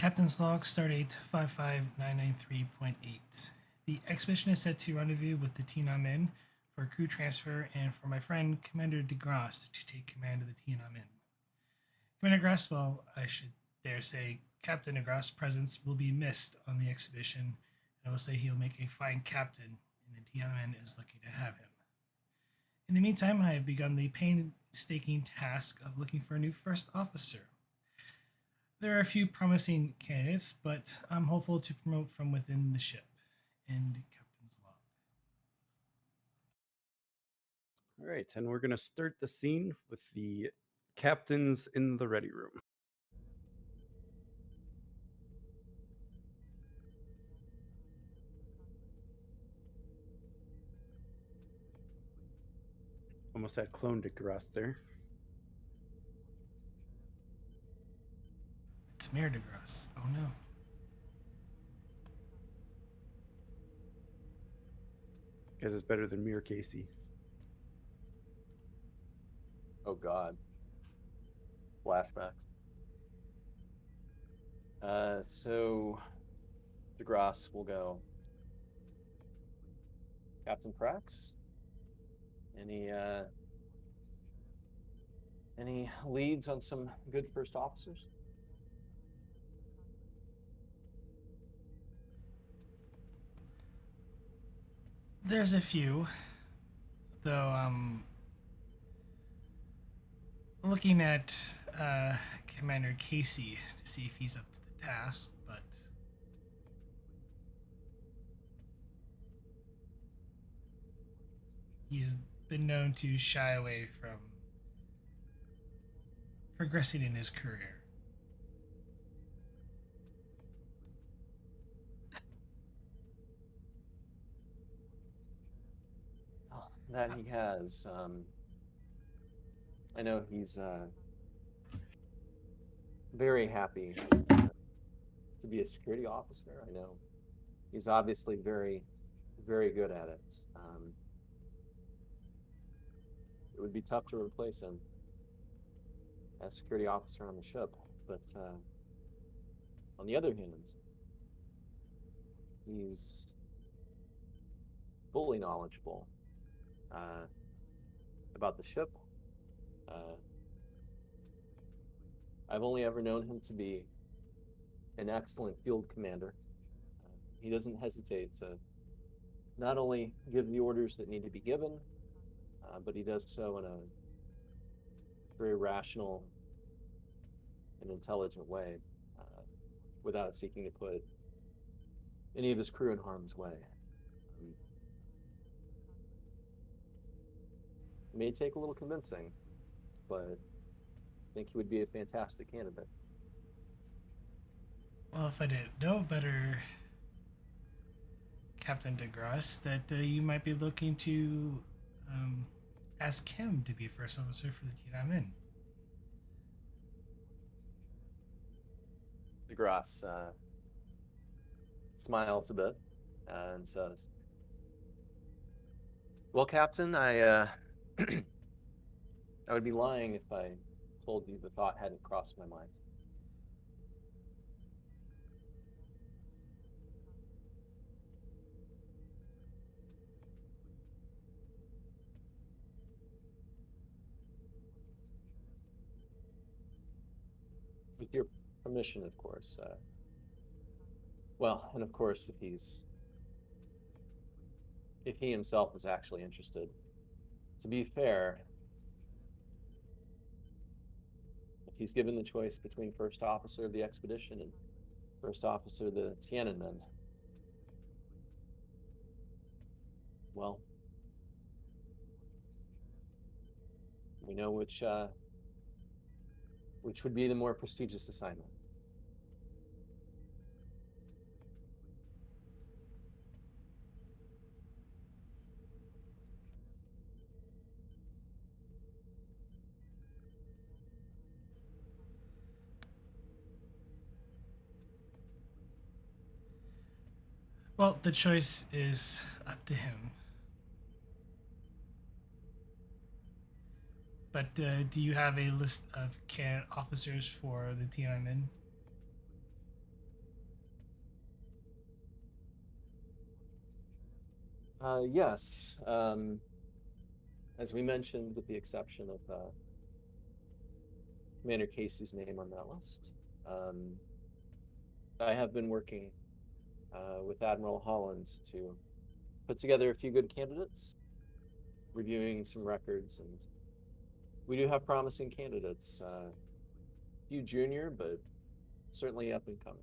Captain's log, stardate 55993.8. The expedition is set to rendezvous with the Tian An Men for crew transfer and for my friend Commander Degras to take command of the Tian An Men. Commander Degras, well, I should dare say, Captain Degras' presence will be missed on the expedition, and I will say he'll make a fine captain, and the Tian An Men is lucky to have him. In the meantime, I have begun the painstaking task of looking for a new first officer. There are a few promising candidates, but I'm hopeful to promote from within the ship. End Captain's log. All right, and we're going to start the scene with the captains in the ready room. Almost had clone Degras there. It's Mayor Degras. Oh no. Guess it's better than Mir Casey. Oh God. Flashbacks. So Degras will go. Captain Prax? Any leads on some good first officers? There's a few, though. Looking at Commander Casey to see if he's up to the task, but he has been known to shy away from progressing in his career. Oh, that he has. I know he's very happy to be a security officer. I know he's obviously very, very good at it. It would be tough to replace him as security officer on the ship, but on the other hand, he's fully knowledgeable about the ship. I've only ever known him to be an excellent field commander. He doesn't hesitate to not only give the orders that need to be given, but he does so in a very rational and intelligent way, without seeking to put any of his crew in harm's way. It may take a little convincing, but I think he would be a fantastic candidate. Well, if I didn't know better, Captain Degras, that you might be looking to ask him to be first officer for the Tian An Men. Degras smiles a bit and says, "Well, Captain, I I would be lying if I told you the thought hadn't crossed my mind." With your permission, of course. Well, and of course, if he himself is actually interested. To be fair, if he's given the choice between first officer of the expedition and first officer of the Tian An Men, well, we know which would be the more prestigious assignment. Well, the choice is up to him. But do you have a list of candidate officers for the Tian An Men? Yes. As we mentioned, with the exception of Commander Casey's name on that list, um, I have been working with Admiral Hollins to put together a few good candidates, reviewing some records, and we do have promising candidates. Few junior, but certainly up and coming.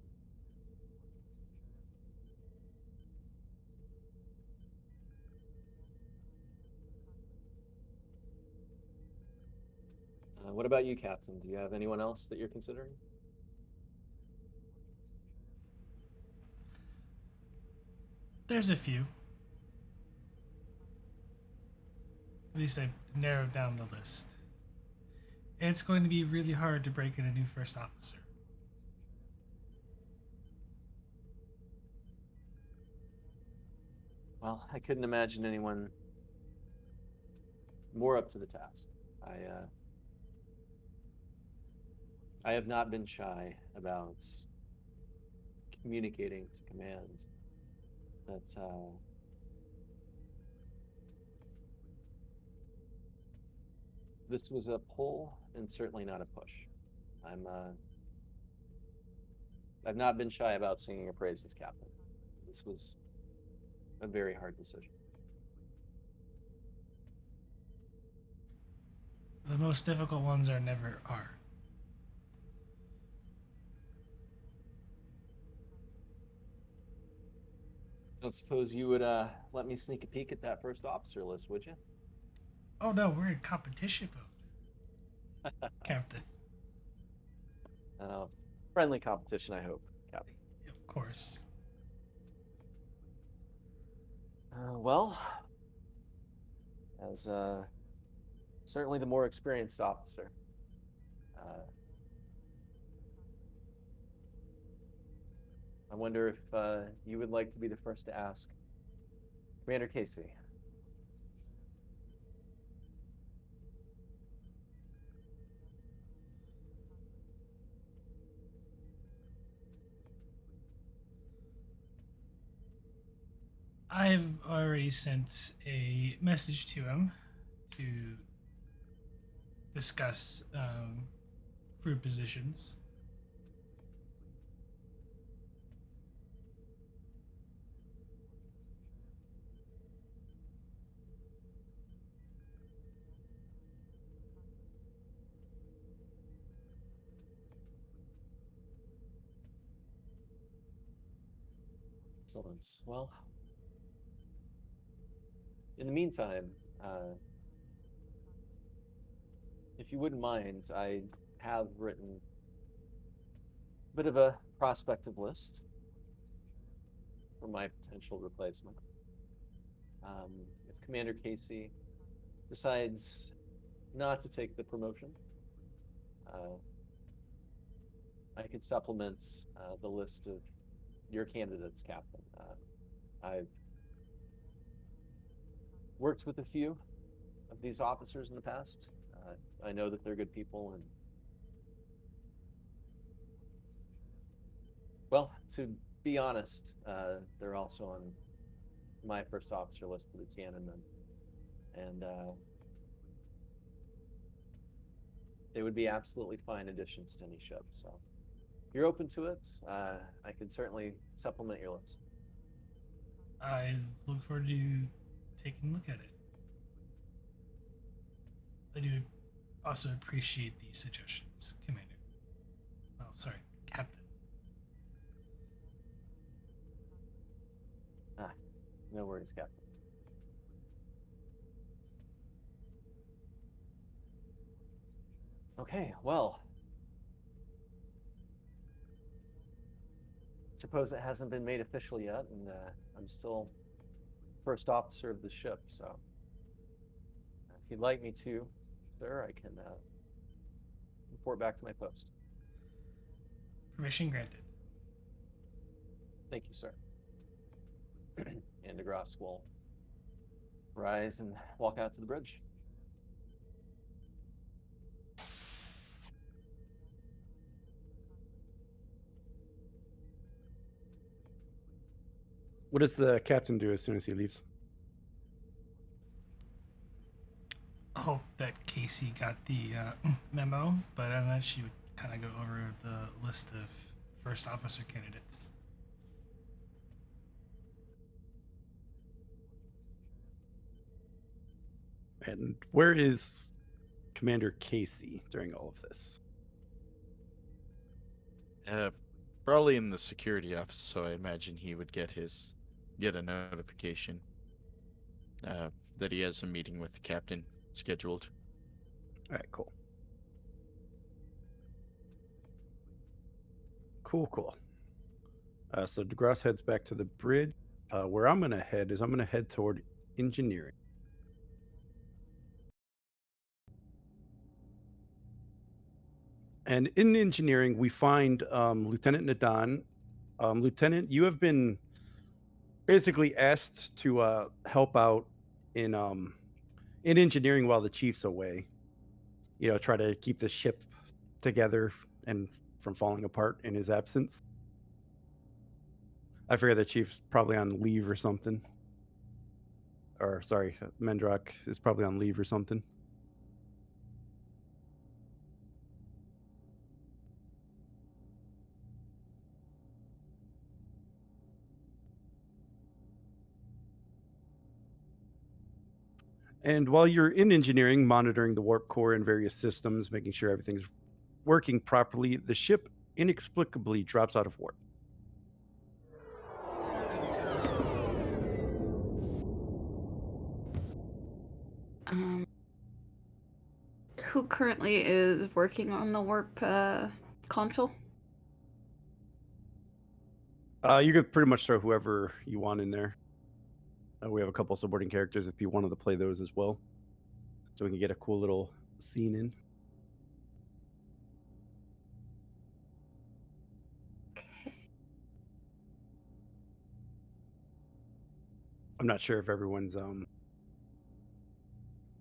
What about you, Captain? Do you have anyone else that you're considering? There's a few. At least I've narrowed down the list. It's going to be really hard to break in a new first officer. Well, I couldn't imagine anyone more up to the task. I have not been shy about communicating to command that this was a pull and certainly not a push. I've not been shy about singing your praises, Captain. This was a very hard decision. The most difficult ones are never are. I don't suppose you would let me sneak a peek at that first officer list, would you? Oh no, we're in competition mode, Captain. Uh, Friendly competition, I hope, Captain. Of course. Well, as certainly the more experienced officer, I wonder if you would like to be the first to ask Commander Casey. I've already sent a message to him to discuss crew positions. Excellent. Well, in the meantime, if you wouldn't mind, I have written a bit of a prospective list for my potential replacement. If Commander Casey decides not to take the promotion, uh, I could supplement the list of your candidates, Captain. I've worked with a few of these officers in the past. I know that they're good people, and well, to be honest, they're also on my first officer list for the Tian An Men, and they would be absolutely fine additions to any ship. So, if you're open to it, I could certainly supplement your list. I look forward to taking a look at it. I do also appreciate the suggestions, Commander. Oh, sorry, Captain. Ah, no worries, Captain. Okay, well, suppose it hasn't been made official yet, and I'm still first officer of the ship. So, if you'd like me to, sir, I can report back to my post. Permission granted. Thank you, sir. And Degras will rise and walk out to the bridge. What does the captain do as soon as he leaves? Casey got the memo, but other than that, she would kind of go over the list of first officer candidates. And where is Commander Casey during all of this? Probably in the security office, so I imagine he would get a notification that he has a meeting with the captain scheduled. All right, cool. Cool. So Degras heads back to the bridge. Where I'm going to head toward engineering. And in engineering, we find Lieutenant Nadan. Lieutenant, you have been basically asked to help out in engineering while the chief's away. You know, try to keep the ship together and from falling apart in his absence. I figure the chief's probably on leave or something. Or sorry, Mendrock is probably on leave or something. And while you're in engineering, monitoring the warp core and various systems, making sure everything's working properly, the ship inexplicably drops out of warp. Who currently is working on the warp console? You could pretty much throw whoever you want in there. We have a couple supporting characters if you wanted to play those as well. So we can get a cool little scene in. I'm not sure if everyone's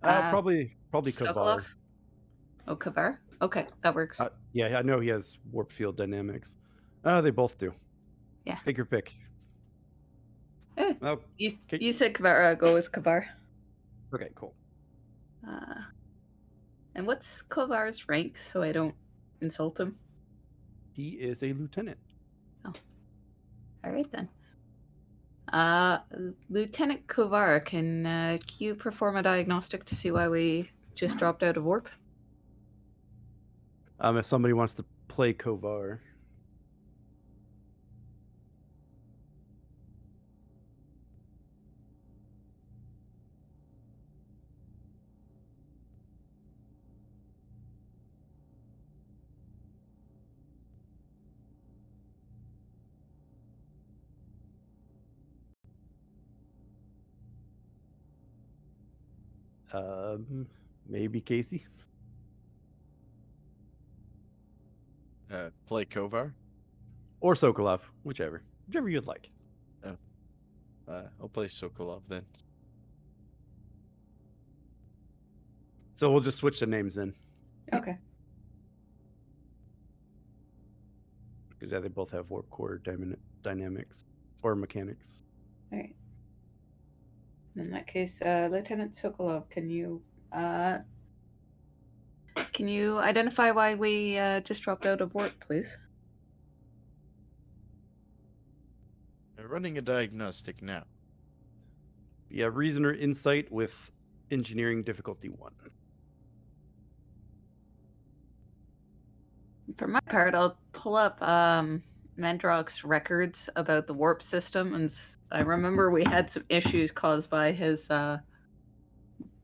probably Kavar. Sokolov? Oh, Kavar? Okay, that works. Yeah, I know he has warp field dynamics. They both do. Yeah. Take your pick. Oh, You said Kavar, go with Kavar. okay, cool. And what's Kavar's rank so I don't insult him? He is a lieutenant. Oh. Alright then. Lieutenant Kavar, can you perform a diagnostic to see why we just dropped out of warp? If somebody wants to play Kovar. Maybe Casey. Play Kovar? Or Sokolov, whichever you'd like. I'll play Sokolov then. So we'll just switch the names then. Okay. Because they both have warp core dynamics or mechanics. Alright. In that case, Lieutenant Sokolov, can you identify why we just dropped out of warp, please? Running a diagnostic now. Yeah, reason or insight with engineering difficulty 1. For my part, I'll pull up Mandrock's records about the warp system, and I remember we had some issues caused by his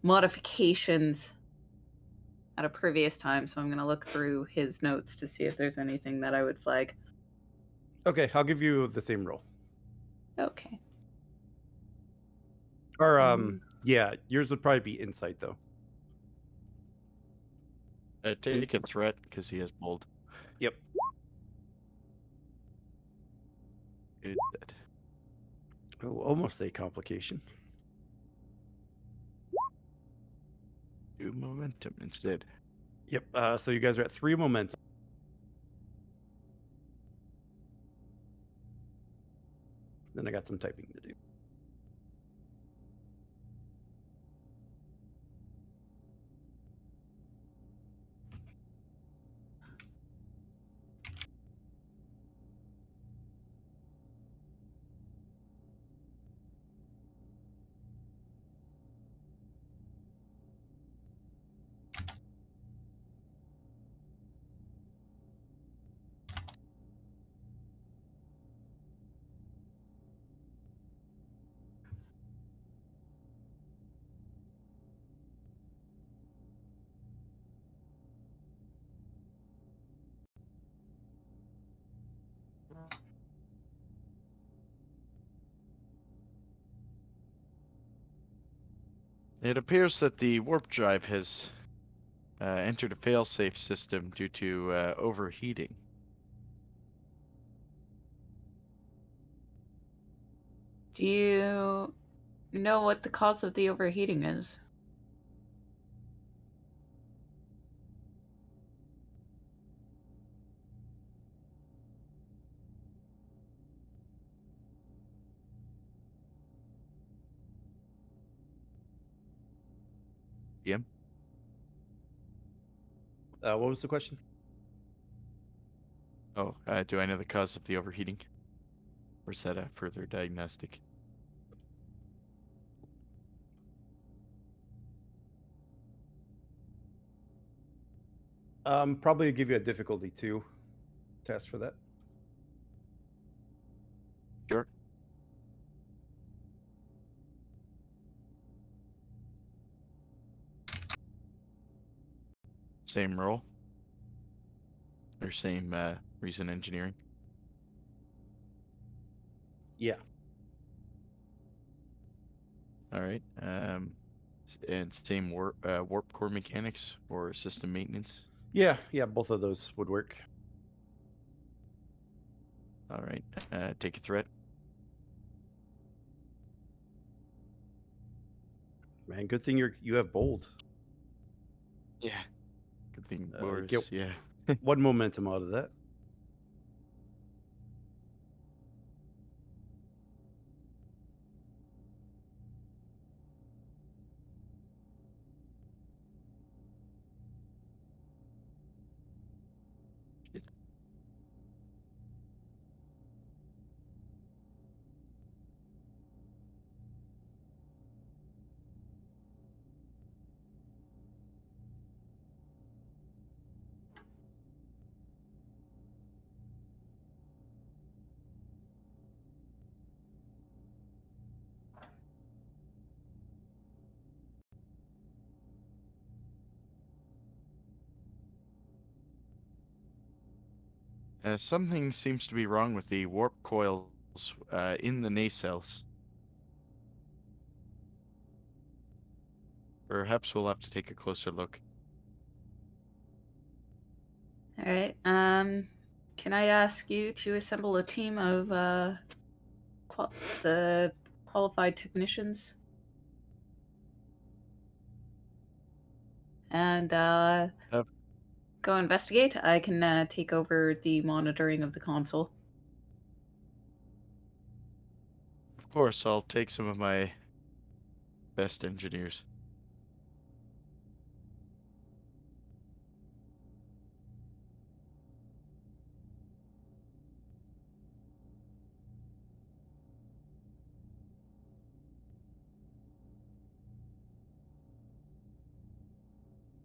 modifications at a previous time, so I'm going to look through his notes to see if there's anything that I would flag. Okay, I'll give you the same roll. Okay. Or yeah, yours would probably be insight though. Take a threat because he has bold. Yep. Good. Oh, almost a complication. Do momentum instead. Yep. So you guys are at 3 momentum. Then I got some typing to do. It appears that the warp drive has entered a failsafe system due to overheating. Do you know what the cause of the overheating is? DM? What was the question? Oh, do I know the cause of the overheating? Or is that a further diagnostic? Probably give you a difficulty 2 test for that. Sure. Same role? Or same reason engineering? Yeah. All right. And same warp core mechanics or system maintenance? Yeah, both of those would work. All right. Take a threat. Man, good thing you have bold. Yeah. Good thing Get Boris, yeah. 1 momentum out of that. Something seems to be wrong with the warp coils in the nacelles. Perhaps we'll have to take a closer look. All right. Can I ask you to assemble a team of the qualified technicians and go investigate? I can take over the monitoring of the console. Of course, I'll take some of my best engineers.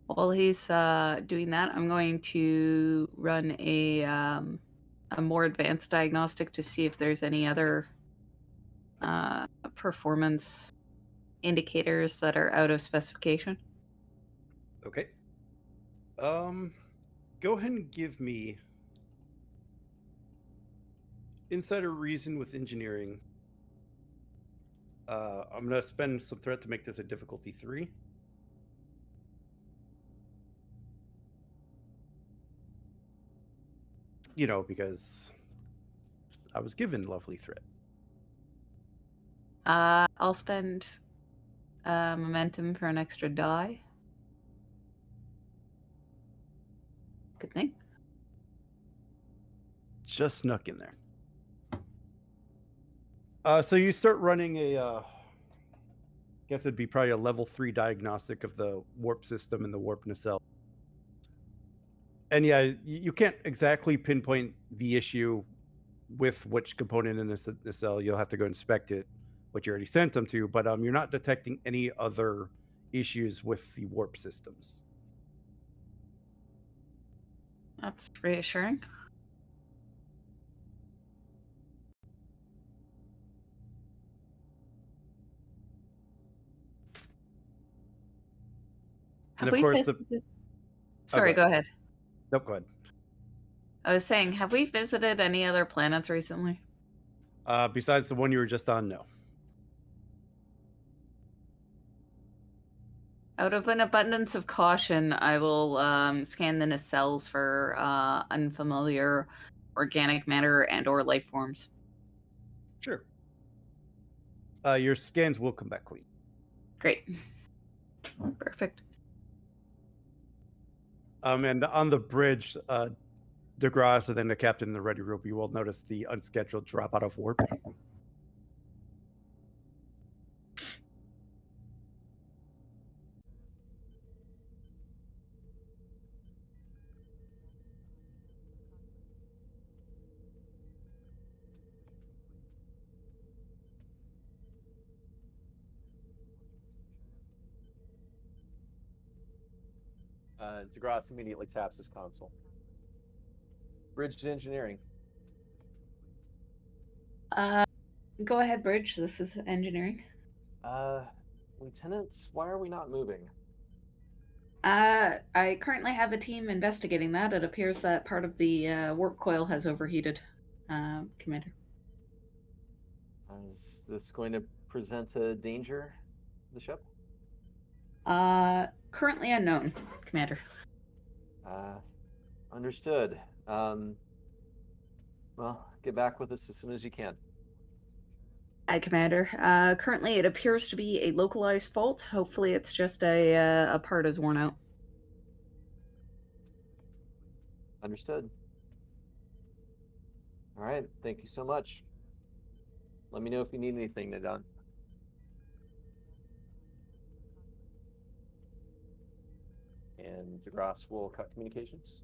While he's doing that, I'm going to run a more advanced diagnostic to see if there's any other performance indicators that are out of specification. Okay. Go ahead and give me insider reason with engineering. I'm gonna spend some threat to make this a difficulty 3. You know, because I was given lovely threat. I'll spend momentum for an extra die. Good thing. Just snuck in there. So you start running a guess it'd be probably a level 3 diagnostic of the warp system and the warp nacelle. And yeah, you can't exactly pinpoint the issue with which component in this nacelle. You'll have to go inspect it, what you already sent them to, but you're not detecting any other issues with the warp systems. That's reassuring. And Have of we course, visited... Sorry, go go ahead. Nope, go ahead. I was saying, have we visited any other planets recently? Besides the one you were just on, no. Out of an abundance of caution, I will scan the nacelles for unfamiliar organic matter and/or life forms. Sure. Your scans will come back clean. Great. Perfect. And on the bridge, Degras and then the captain in the ready room, you will notice the unscheduled drop out of warp. Degras immediately taps his console. Bridge to engineering. Go ahead, Bridge. This is engineering. Lieutenants, why are we not moving? I currently have a team investigating that. It appears that part of the warp coil has overheated, Commander. Is this going to present a danger to the ship? Currently unknown, Commander. Understood. Well, get back with us as soon as you can. Aye, Commander. Currently it appears to be a localized fault. Hopefully it's just a part is worn out. Understood. All right, thank you so much. Let me know if you need anything, Nadon. And Degras will cut communications.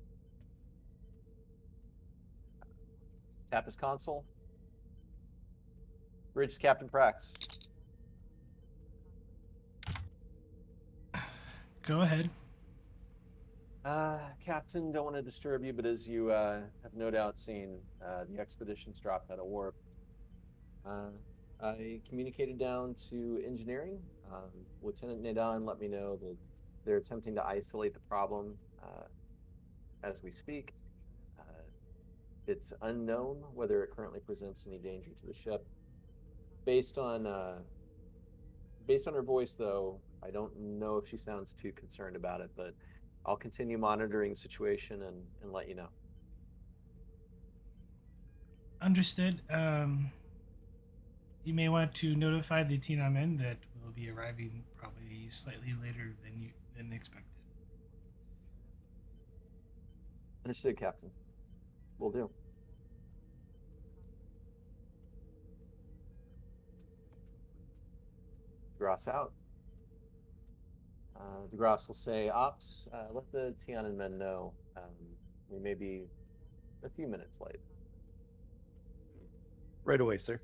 Tap his console. Bridge to Captain Prax. Go ahead. Captain, don't want to disturb you, but as you have no doubt seen, the expedition's dropped out of warp. I communicated down to engineering. Lieutenant Nadon let me know that they're attempting to isolate the problem as we speak. It's unknown whether it currently presents any danger to the ship. Based on her voice, though, I don't know if she sounds too concerned about it, but I'll continue monitoring the situation and let you know. Understood. You may want to notify the Tian An Men that we'll be arriving probably slightly later than expected. Understood, Captain. Will do. Degras out. Degras will say, Ops, let the Tian An Men know. We may be a few minutes late. Right away, sir.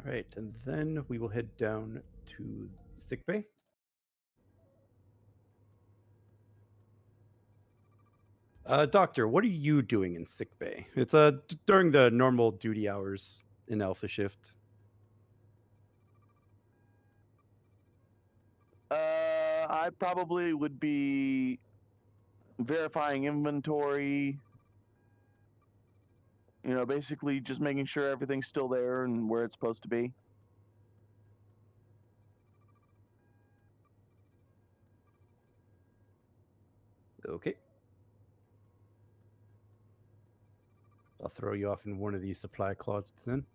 All right, and then we will head down to sickbay. Doctor, what are you doing in sickbay? It's during the normal duty hours in Alpha Shift. I probably would be verifying inventory. You know, basically just making sure everything's still there and where it's supposed to be. Okay. I'll throw you off in one of these supply closets then.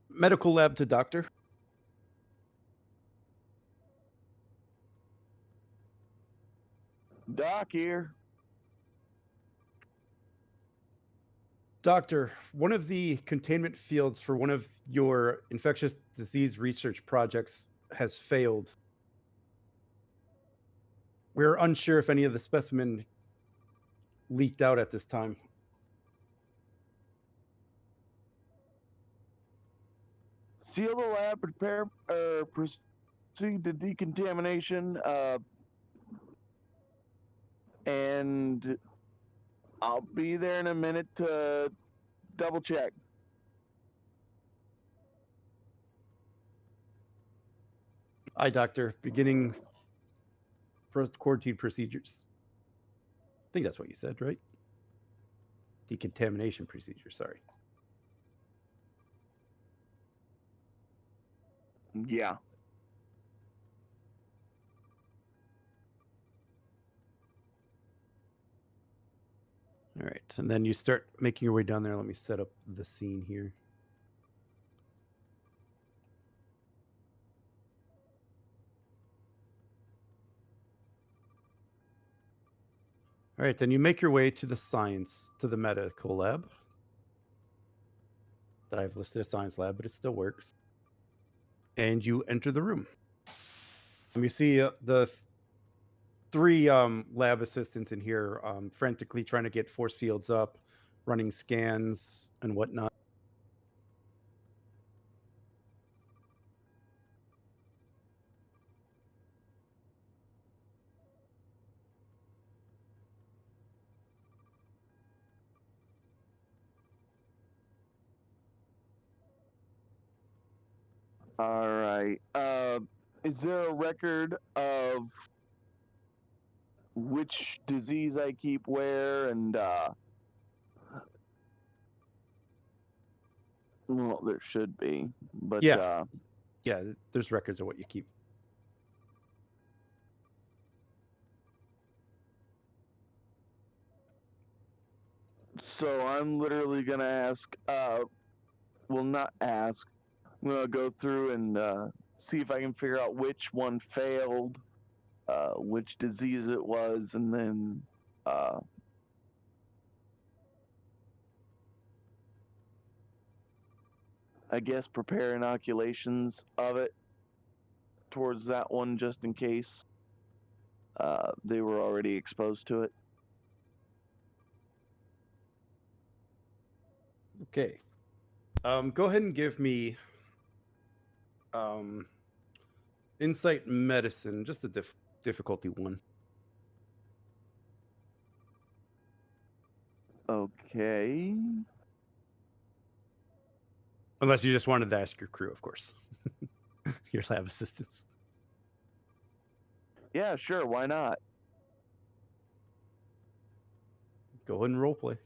Medical lab to doctor. Doc here. Doctor, one of the containment fields for one of your infectious disease research projects has failed. We're unsure if any of the specimen leaked out at this time. Seal the lab, proceed to decontamination, and I'll be there in a minute to double check. Aye, doctor. Beginning quarantine procedures. I think that's what you said, right? Decontamination procedure, sorry. Yeah. All right, and then you start making your way down there. Let me set up the scene here. All right, then you make your way to the medical lab that I've listed as science lab, but it still works. And you enter the room. And you see the three lab assistants in here frantically trying to get force fields up, running scans and whatnot. All right. Is there a record of which disease I keep where and well, there should be, but Yeah. Yeah, there's records of what you keep. so I'm literally gonna ask. Well, not ask. I'm gonna go through and see if I can figure out which one failed, which disease it was, and then I guess prepare inoculations of it towards that one just in case they were already exposed to it. Okay. Go ahead and give me insight medicine, just a difficulty one. Okay. Unless you just wanted to ask your crew, of course. Your lab assistants. Yeah, sure. Why not? Go ahead and roleplay.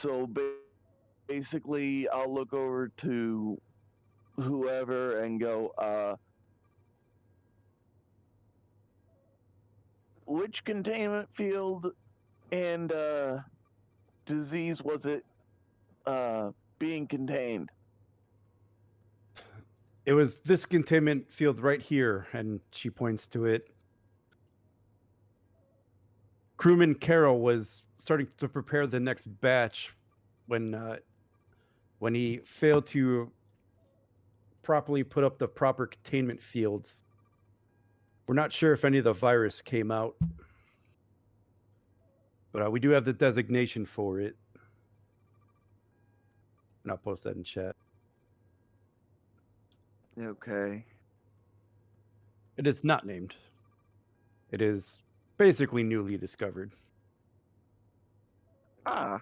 So basically, I'll look over to whoever and go, which containment field and disease was it being contained? It was this containment field right here, and she points to it. Crewman Carroll was starting to prepare the next batch when he failed to properly put up the proper containment fields. We're not sure if any of the virus came out, but we do have the designation for it. And I'll post that in chat. Okay. It is not named. It is basically newly discovered. Ah.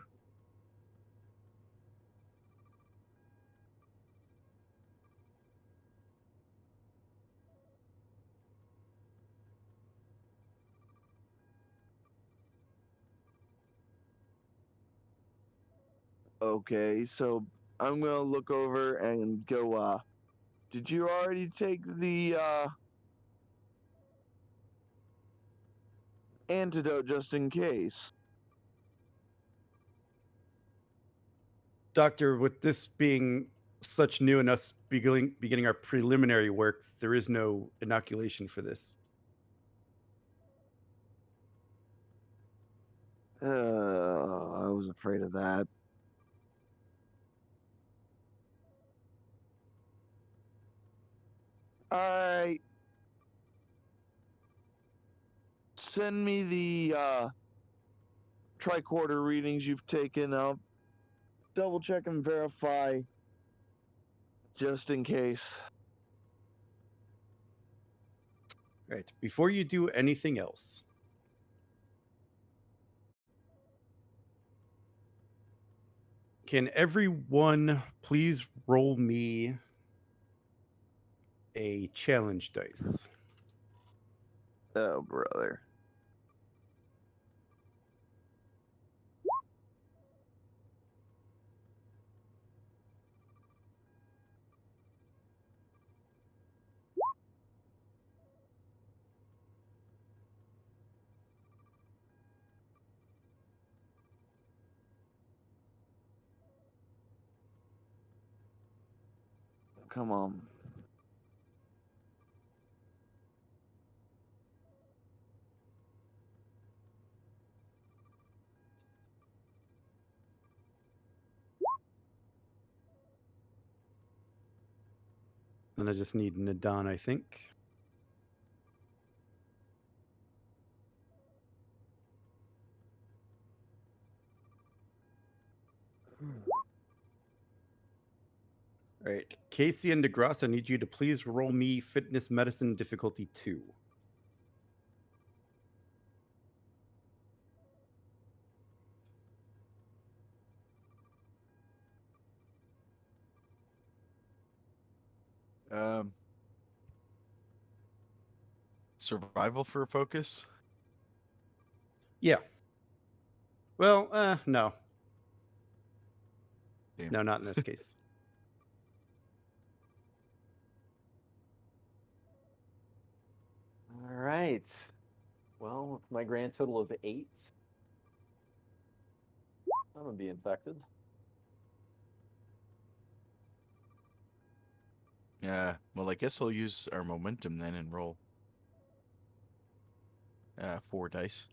Okay, so I'm gonna look over and go, did you already take the antidote just in case? Doctor, with this being such new and us beginning our preliminary work, there is no inoculation for this. I was afraid of that. Alright. Send me the tricorder readings you've taken. I'll double check and verify just in case. Right. Before you do anything else, Can everyone please roll me a challenge dice? Oh, brother. Come on. And I just need Nadon, I think. All right, Casey and Degras, I need you to please roll me fitness medicine difficulty 2. Survival for a focus? Yeah. Well, no. Damn. No, not in this case. All right. Well, with my grand total of 8, I'm gonna be infected. Yeah. Well, I guess I'll use our momentum then and roll 4 dice.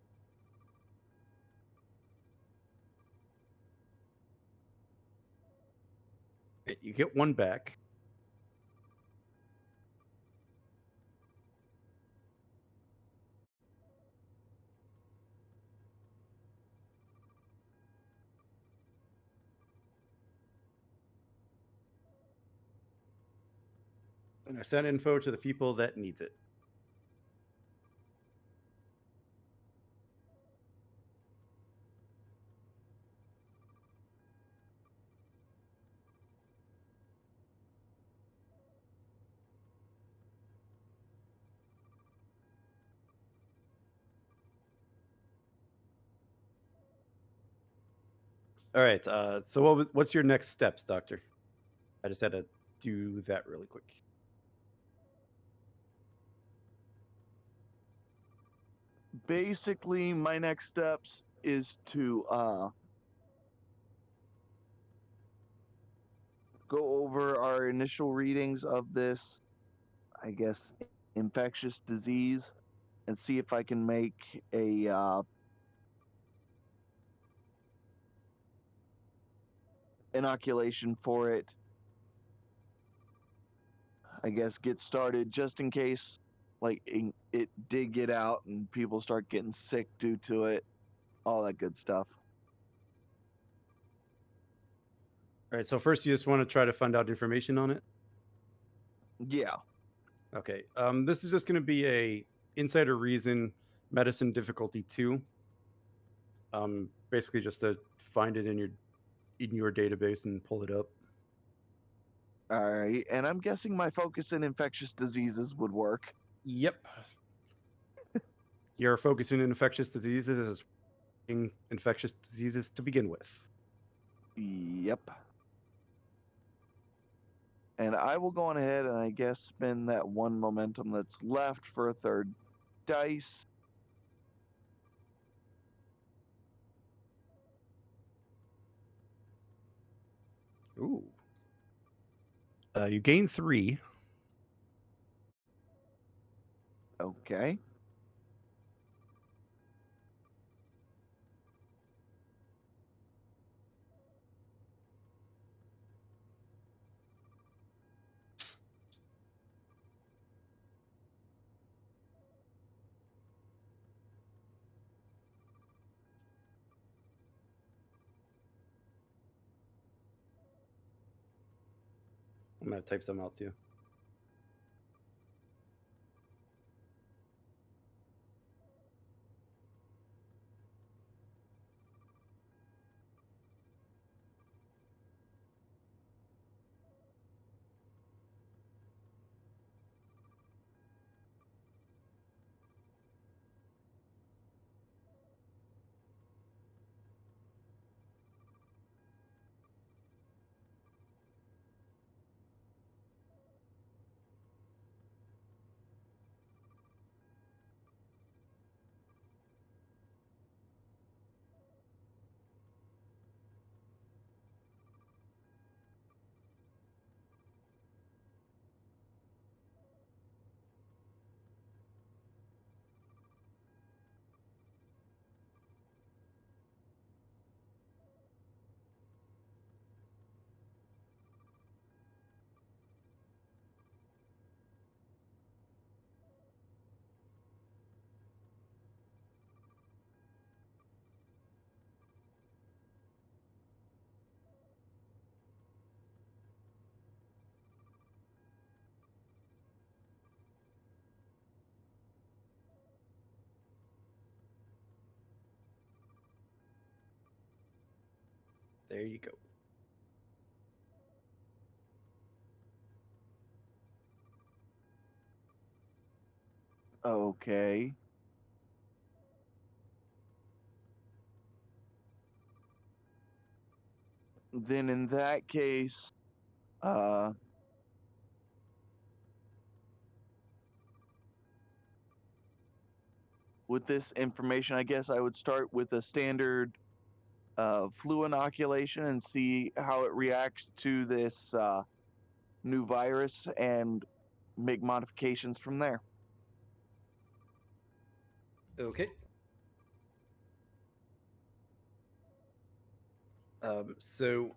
Right, you get 1 back. And I send info to the people that needs it. All right. So what's your next steps, Doctor? I just had to do that really quick. Basically, my next steps is to go over our initial readings of this, I guess, infectious disease, and see if I can make a inoculation for it. I guess get started just in case, like it did get out and people start getting sick due to it, all that good stuff. All right. So first, you just want to try to find out information on it. Yeah. Okay. This is just going to be a insider reason medicine difficulty 2. Basically just to find it in your database and pull it up. All right, and I'm guessing my focus in infectious diseases would work. Yep. You're focusing on infectious diseases infectious diseases to begin with. Yep. And I will go on ahead and I guess spend that 1 momentum that's left for a 3rd dice. Ooh. You gain 3. Okay. I'm gonna type some out too. There you go. Okay. Then in that case, with this information, I guess I would start with a standard flu inoculation and see how it reacts to this new virus and make modifications from there. Okay. So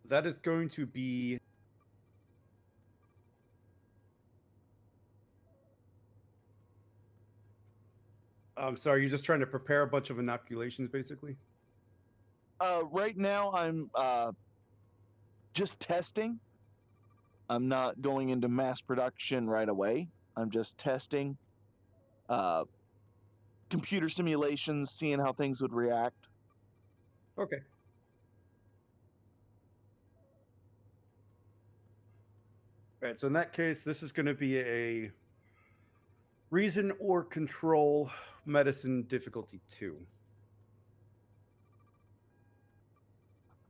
that is going to be I'm sorry, you're just trying to prepare a bunch of inoculations, basically? Right now, I'm just testing. I'm not going into mass production right away. I'm just testing computer simulations, seeing how things would react. Okay. All right, so in that case, this is going to be a reason or control medicine difficulty 2.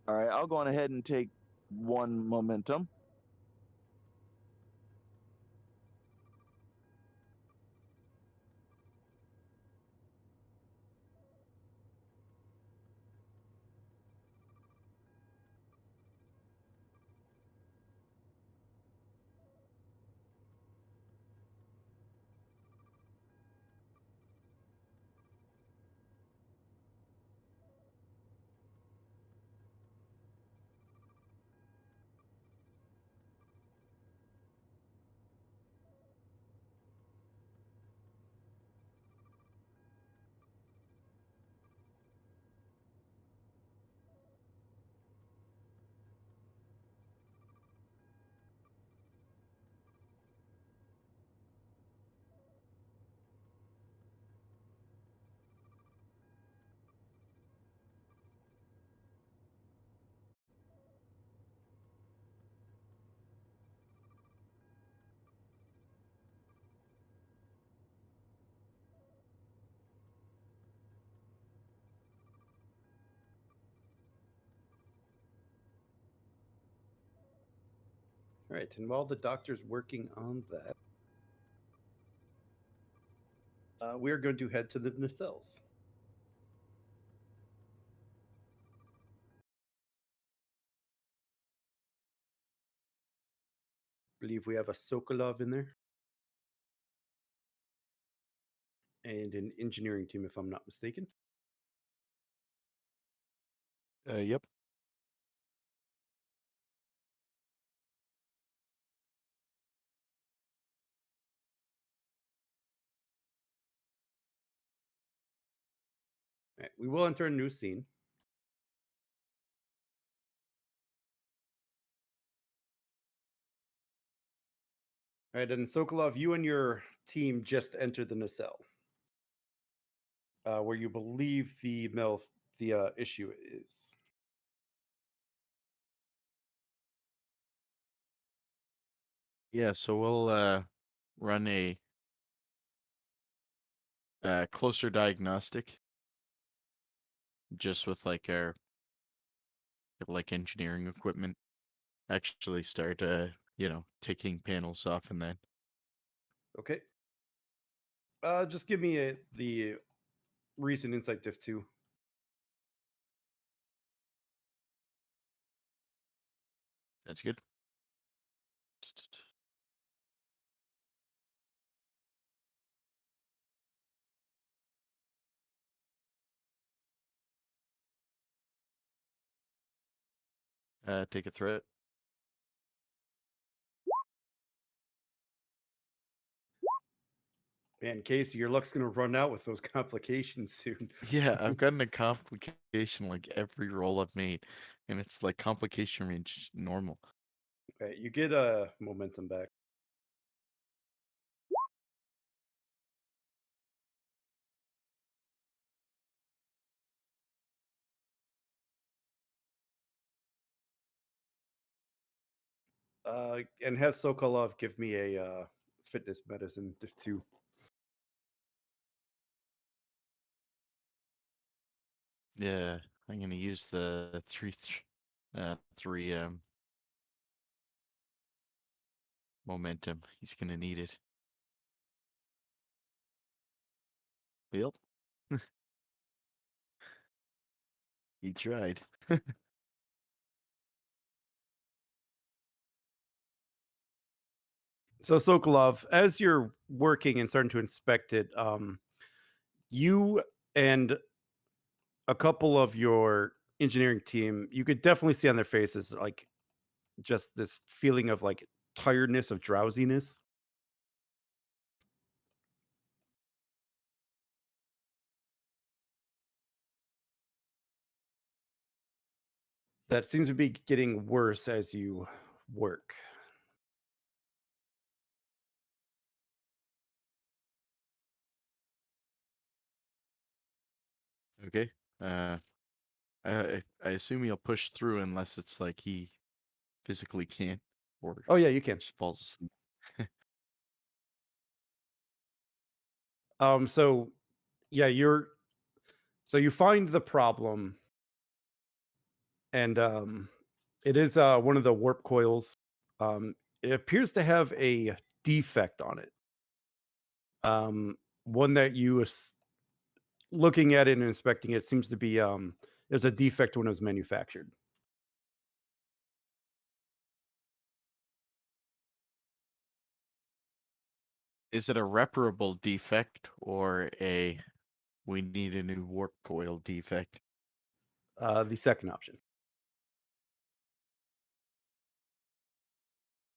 All right, I'll go on ahead and take 1 momentum. All right, and while the doctor's working on that, we are going to head to the nacelles. I believe we have a Sokolov in there. And an engineering team, if I'm not mistaken. Yep. All right, we will enter a new scene. All right, and Sokolov, you and your team just entered the nacelle, where you believe the issue is. Yeah, so we'll run a closer diagnostic just with like our engineering equipment. Actually start taking panels off and then. Okay. Just give me the recent insight diff 2. That's good. Take a threat. Man, Casey, your luck's gonna run out with those complications soon. Yeah, I've gotten a complication like every roll I've made, and it's like complication range normal. Okay, you get a momentum back. And have Sokolov give me a fitness medicine diff 2. Yeah, I'm gonna use the three momentum. He's gonna need it. Yep. He tried. So Sokolov, as you're working and starting to inspect it, you and a couple of your engineering team, you could definitely see on their faces like just this feeling of like tiredness, of drowsiness. That seems to be getting worse as you work. Okay. I assume he'll push through unless it's like he physically can't, or Oh yeah, you can. just falls asleep. So yeah, you find the problem, and it is one of the warp coils. It appears to have a defect on it. One that looking at it and inspecting it seems to be there's a defect when it was manufactured. Is it a reparable defect or a we need a new warp coil defect? The second option.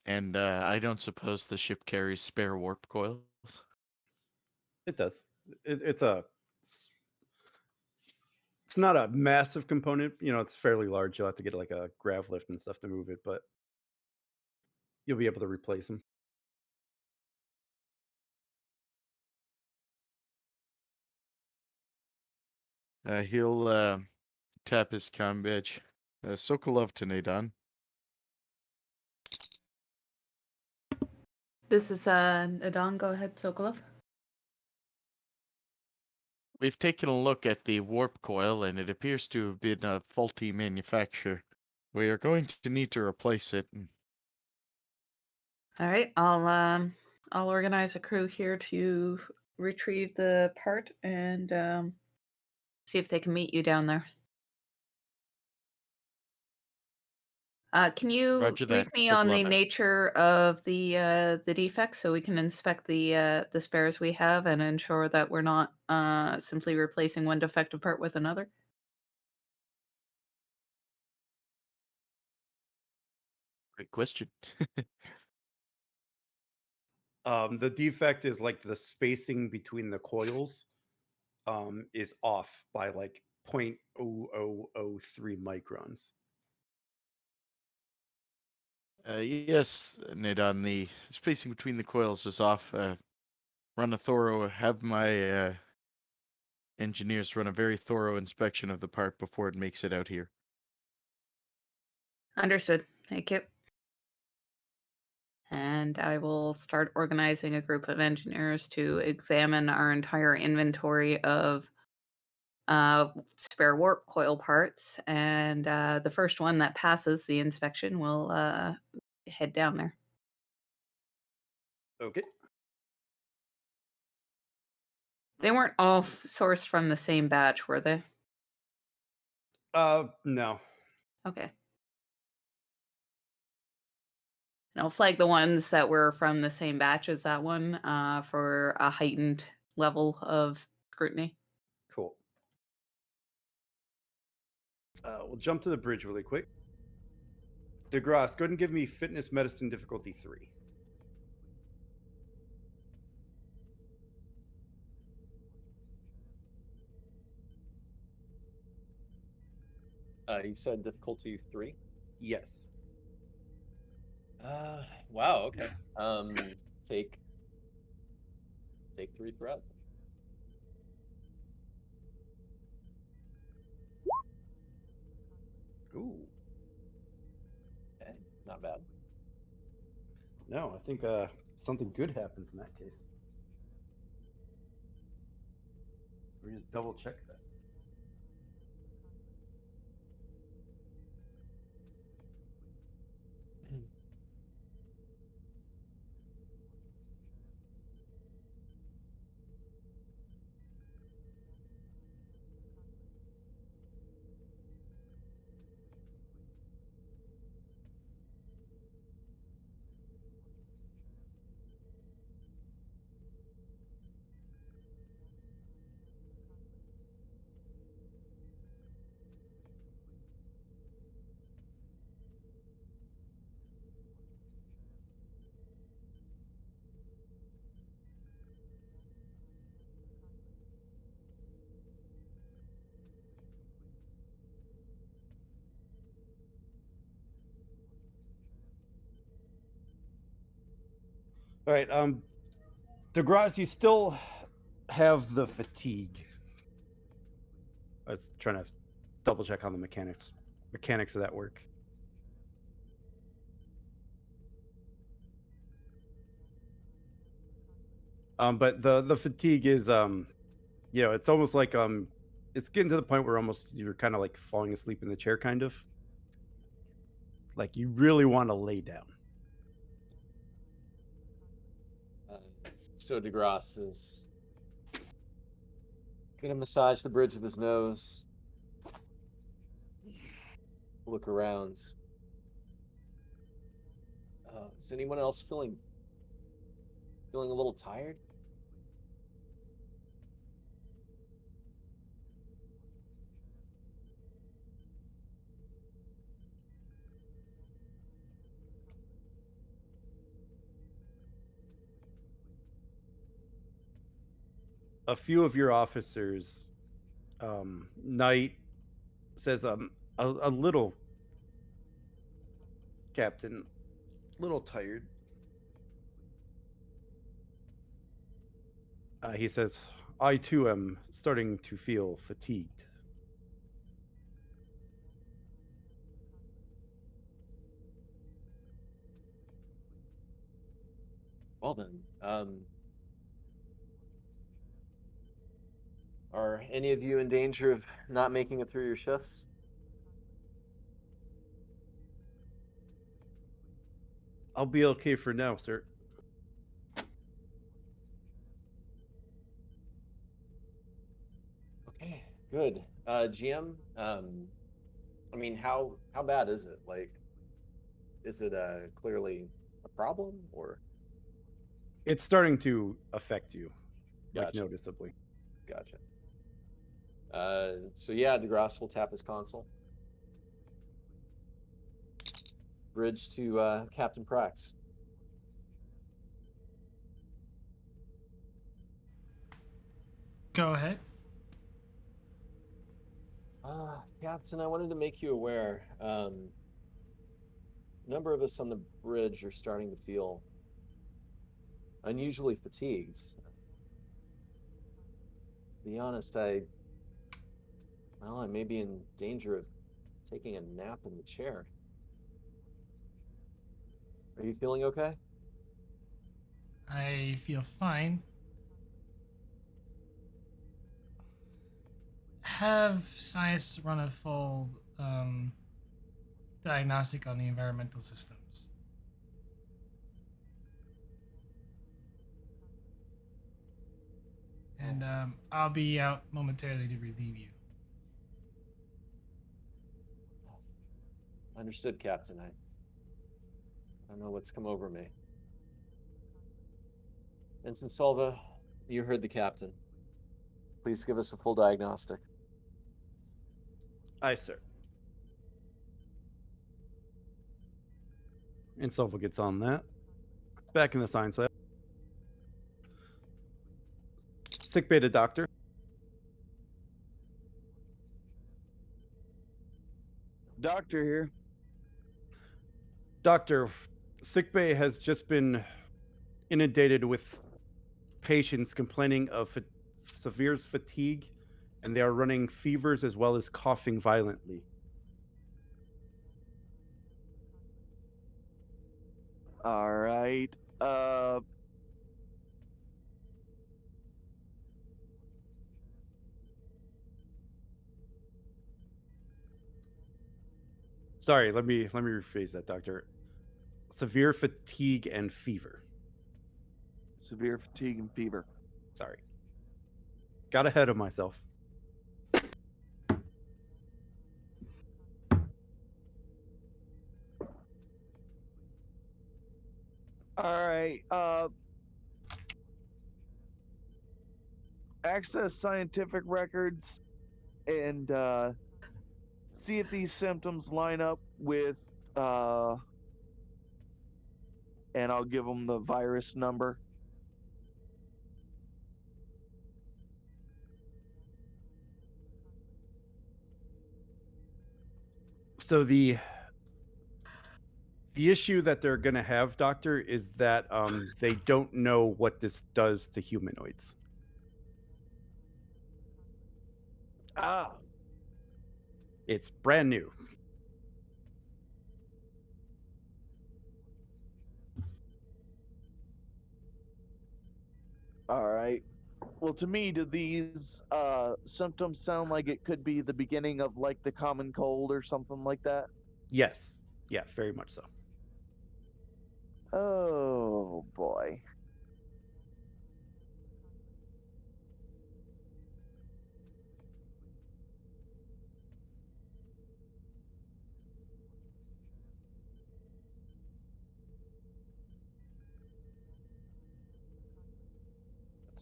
And I don't suppose the ship carries spare warp coils. It does. It's it's not a massive component. It's fairly large. You'll have to get like a grav lift and stuff to move it, but you'll be able to replace them. He'll tap his comm badge. Sokolov to Nadan. This is Adon. Go ahead, Sokolov. We've taken a look at the warp coil, and it appears to have been a faulty manufacture. We are going to need to replace it. All right, I'll organize a crew here to retrieve the part and see if they can meet you down there. Can you Roger brief that, me on the Sokolov. nature of the defects so we can inspect the spares we have and ensure that we're not simply replacing one defective part with another? Great question. The defect is like the spacing between the coils is off by like 0.0003 microns. Yes, Nadan, the spacing between the coils is off. Have my engineers run a very thorough inspection of the part before it makes it out here. Understood. Thank you. And I will start organizing a group of engineers to examine our entire inventory of spare warp coil parts. And the first one that passes the inspection will head down there. Okay. They weren't all sourced from the same batch, were they? No. Okay. And I'll flag the ones that were from the same batch as that one for a heightened level of scrutiny. Cool. We'll jump to the bridge really quick. Degras, go ahead and give me fitness medicine difficulty 3. You said difficulty 3. Yes. Wow. Okay. Take 3 threat. Ooh. Okay, not bad. No, I think something good happens in that case. We just double check that. All right, Degras, you still have the fatigue. I was trying to double check on the mechanics of that work. But the fatigue is it's almost like it's getting to the point where almost you're kind of like falling asleep in the chair, kind of. Like you really want to lay down. So Degras is gonna massage the bridge of his nose, look around. Is anyone else feeling a little tired? A few of your officers, Knight says, a little, Captain, little tired. He says, I too am starting to feel fatigued. Well then, are any of you in danger of not making it through your shifts? I'll be okay for now, sir. Okay, good. GM, I mean, how bad is it? Like, is it clearly a problem or? It's starting to affect you, like Gotcha. noticeably. Gotcha. So yeah, Degras will tap his console. Bridge to Captain Prax. Go ahead. Captain, I wanted to make you aware. A number of us on the bridge are starting to feel unusually fatigued. To be honest, I may be in danger of taking a nap in the chair. Are you feeling okay? I feel fine. Have science run a full diagnostic on the environmental systems. And I'll be out momentarily to relieve you. Understood, Captain. I don't know what's come over me. Ensign Salva, you heard the captain. Please give us a full diagnostic. Aye, sir. And Sopha gets on that. Back in the science lab. Sick bay to doctor. Doctor here. Doctor, sick bay has just been inundated with patients complaining of severe fatigue, and they are running fevers as well as coughing violently. All right. Sorry, let me rephrase that, Doctor. Severe fatigue and fever. Severe fatigue and fever. Sorry. Got ahead of myself. All right. Access scientific records and see if these symptoms line up with and I'll give them the virus number. So the issue that they're going to have, Doctor, is that they don't know what this does to humanoids. Ah, It's brand new. all right. Well, to me, do these symptoms sound like it could be the beginning of like the common cold or something like that? Yes. Yeah, very much so. Oh boy.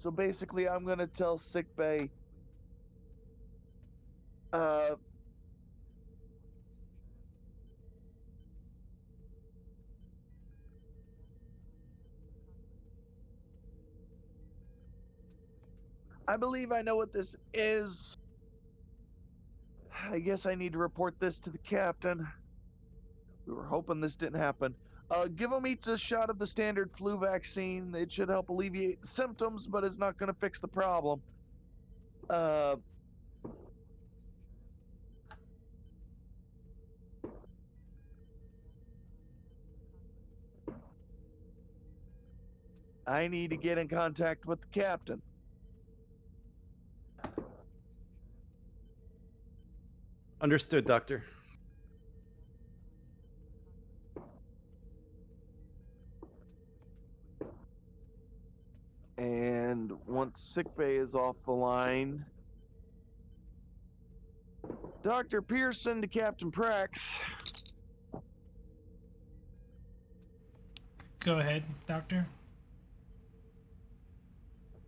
So basically, I'm gonna tell sickbay. Uh, I believe I know what this is. I guess I need to report this to the captain. We were hoping this didn't happen. Give them each a shot of the standard flu vaccine. It should help alleviate the symptoms, but it's not going to fix the problem. Uh, I need to get in contact with the captain. Understood, Doctor. And once sickbay is off the line, Dr. Pearson to Captain Prax. Go ahead, Doctor.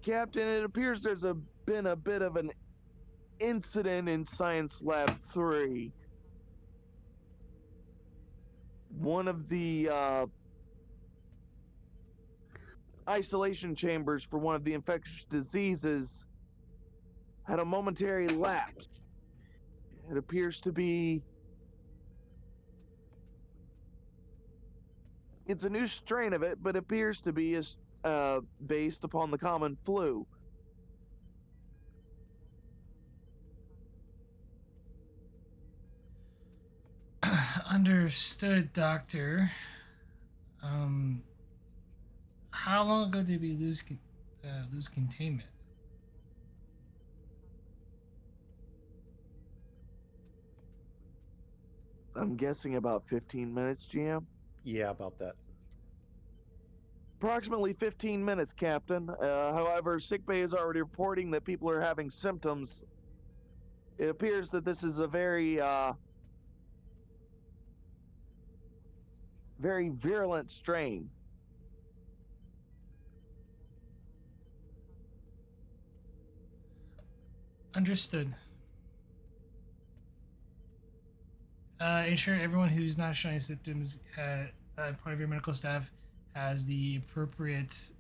Captain, it appears there's been a bit of an incident in Science Lab 3. One of the isolation chambers for one of the infectious diseases had a momentary lapse. It appears to be. It's a new strain of it, but appears to be based upon the common flu. Understood, Doctor. How long ago did we lose containment? I'm guessing about 15 minutes, GM. Yeah, about that. Approximately 15 minutes, Captain. However, sickbay is already reporting that people are having symptoms. It appears that this is a very virulent strain. Understood. Ensure everyone who's not showing symptoms, part of your medical staff, has the appropriate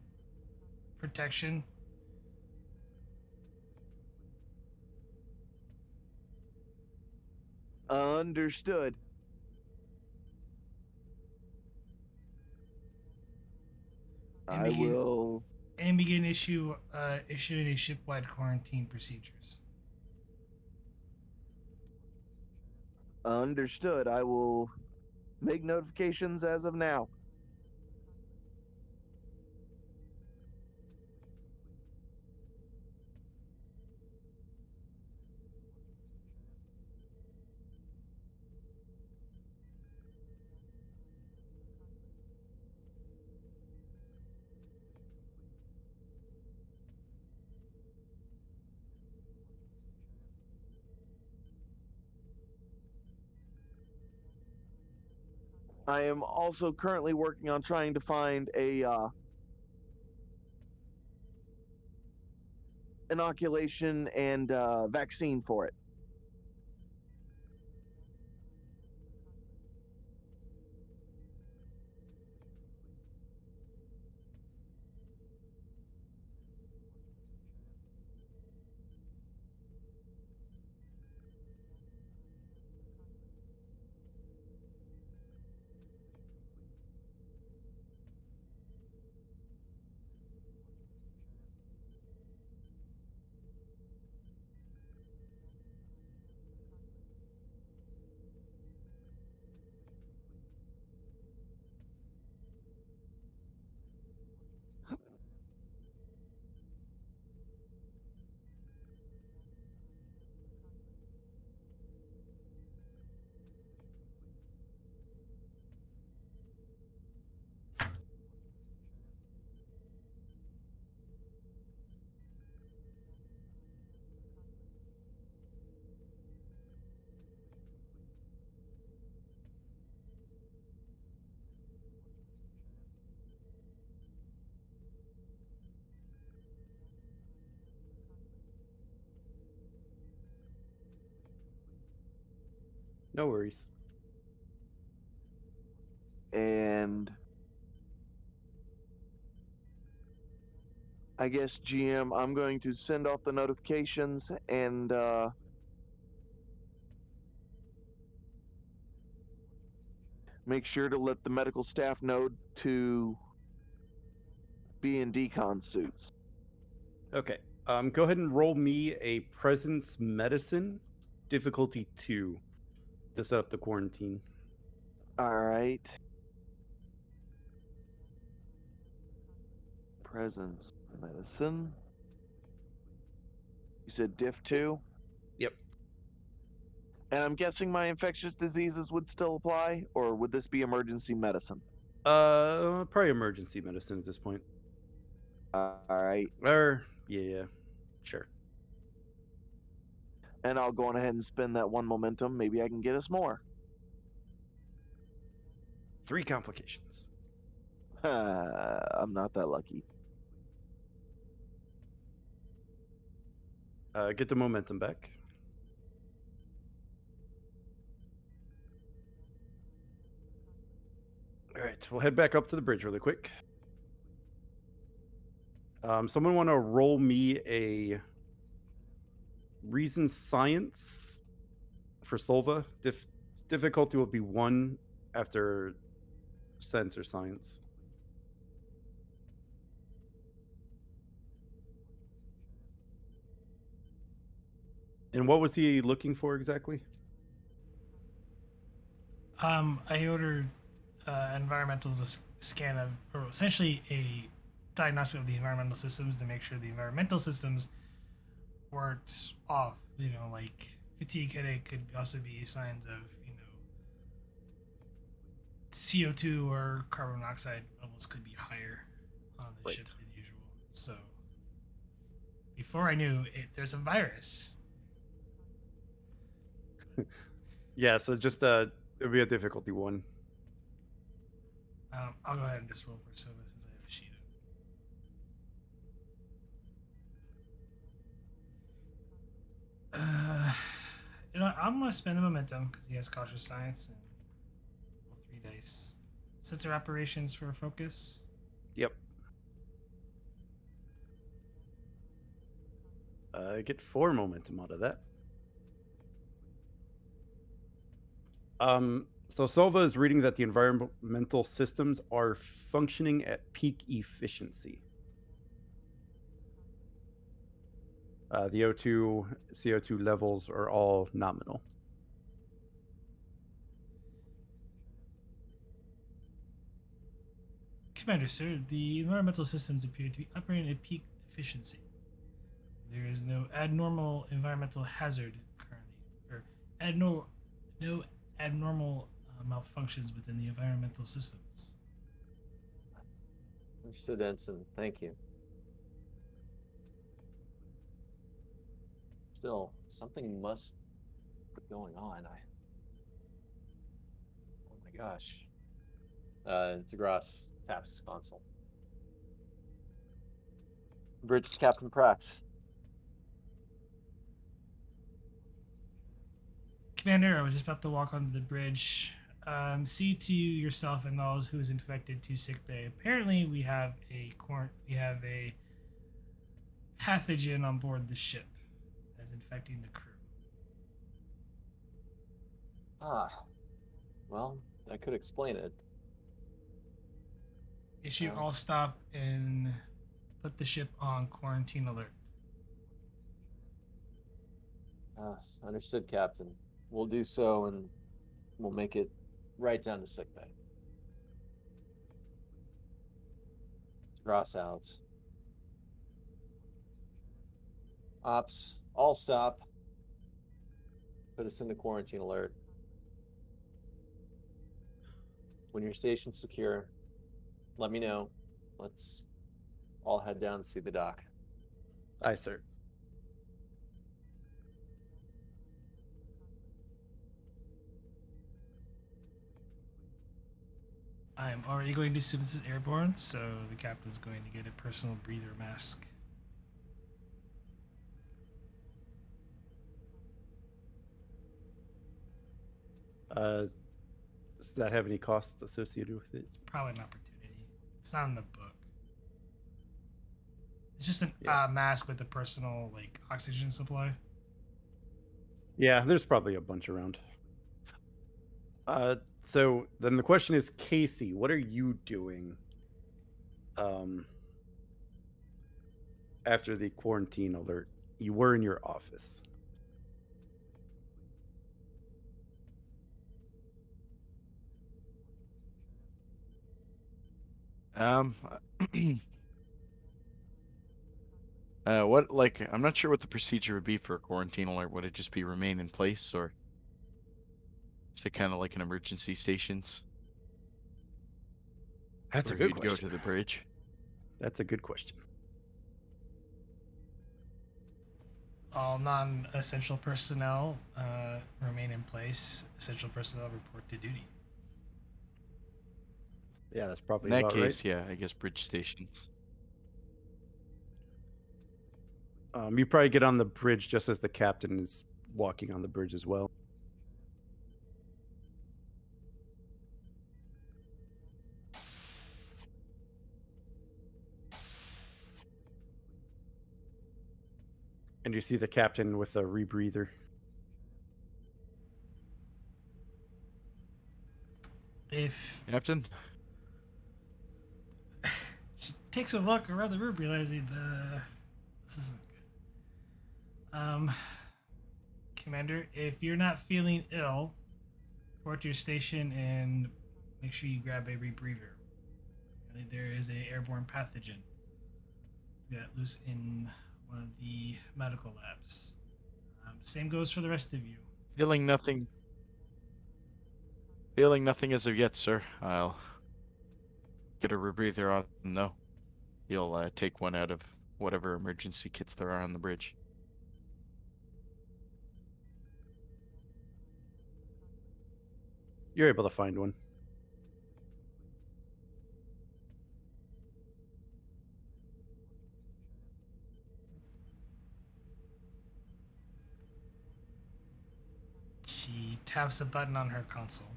protection. Understood. I will. And begin issuing a ship-wide quarantine procedures. Understood. I will make notifications as of now. I am also currently working on trying to find a inoculation and vaccine for it. No worries. And I guess, GM, I'm going to send off the notifications and make sure to let the medical staff know to be in decon suits. Okay. Go ahead and roll me a presence medicine, difficulty 2, to set up the quarantine. All right. Presence medicine. You said diff 2? Yep. And I'm guessing my infectious diseases would still apply, or would this be emergency medicine? Probably emergency medicine at this point. All right. Yeah, sure. And I'll go on ahead and spend that 1 momentum. Maybe I can get us more. 3 complications. I'm not that lucky. Get the momentum back. All right, we'll head back up to the bridge really quick. Someone want to roll me a reason science for Solva? Difficulty will be 1 after sense or science. And what was he looking for exactly? I ordered an environmental scan of, or essentially a diagnostic of the environmental systems to make sure the environmental systems weren't off. You know, like fatigue, headache could also be signs of, you know, CO2 or carbon monoxide levels could be higher on the Right. ship than usual. So before I knew it, there's a virus. Yeah, so just it'll be a difficulty 1. I'll go ahead and just roll for Silva since I have a sheet up. You know, I'm gonna spend the momentum because he has cautious science and roll 3 dice. Sensor operations for focus. Yep. Get 4 momentum out of that. So Silva is reading that the environmental systems are functioning at peak efficiency. The O2, CO2 levels are all nominal. Commander, sir, the environmental systems appear to be operating at peak efficiency. There is no abnormal environmental hazard currently, or no abnormal malfunctions within the environmental systems. Understood, Ensign. Thank you. Still, something must be going on. Oh my gosh. Degras taps his console. Bridge to Captain Prax. Commander, I was just about to walk onto the bridge. See to yourself and those who is infected to sickbay. Apparently, we have a pathogen on board the ship that's infecting the crew. Ah, well, that could explain it. Issue all stop and put the ship on quarantine alert. Understood, Captain. We'll do so, and we'll make it right down to sickbay. Cross out. Ops, all stop. Put us into quarantine alert. When your station's secure, let me know. Let's all head down to see the dock. Aye, sir. I am already going to assume this is airborne, so the captain's going to get a personal breather mask. Does that have any costs associated with it? Probably an opportunity. It's not in the book. It's just Yeah. a mask with a personal like oxygen supply. Yeah, there's probably a bunch around. So then the question is, Casey, what are you doing after the quarantine alert? You were in your office. What, like, I'm not sure what the procedure would be for a quarantine alert. Would it just be remain in place, or is it kind of like an emergency stations? That's a Where good you'd go question. to the bridge? That's a good question. All non-essential personnel remain in place. Essential personnel report to duty. Yeah, that's probably In that about case, right. yeah, I guess bridge stations. You probably get on the bridge just as the captain is walking on the bridge as well. And you see the captain with a rebreather. If Captain? she takes a look around the room, realizing this isn't good. Commander, if you're not feeling ill, report to your station and make sure you grab a rebreather. There is a airborne pathogen that loose in one of the medical labs. Same goes for the rest of you. Feeling nothing. Feeling nothing as of yet, sir. I'll get a rebreather on. No. You'll take one out of whatever emergency kits there are on the bridge. You're able to find one. She taps a button on her console.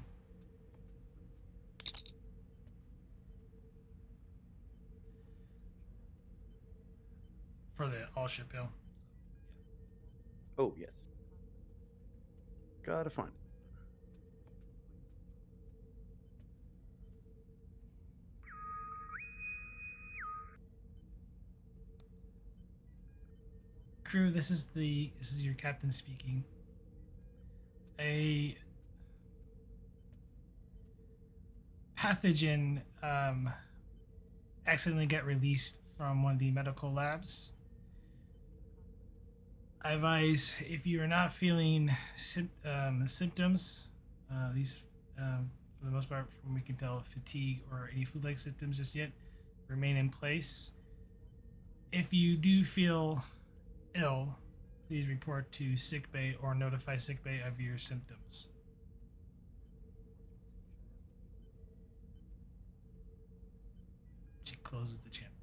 For the all ship bill. Oh, yes. Gotta find it. Crew, this is your captain speaking. A pathogen accidentally got released from one of the medical labs. I advise if you are not feeling symptoms, these for the most part, from what we can tell, fatigue or any food-like symptoms just yet, remain in place. If you do feel ill, please report to sickbay or notify sickbay of your symptoms. closes the channel.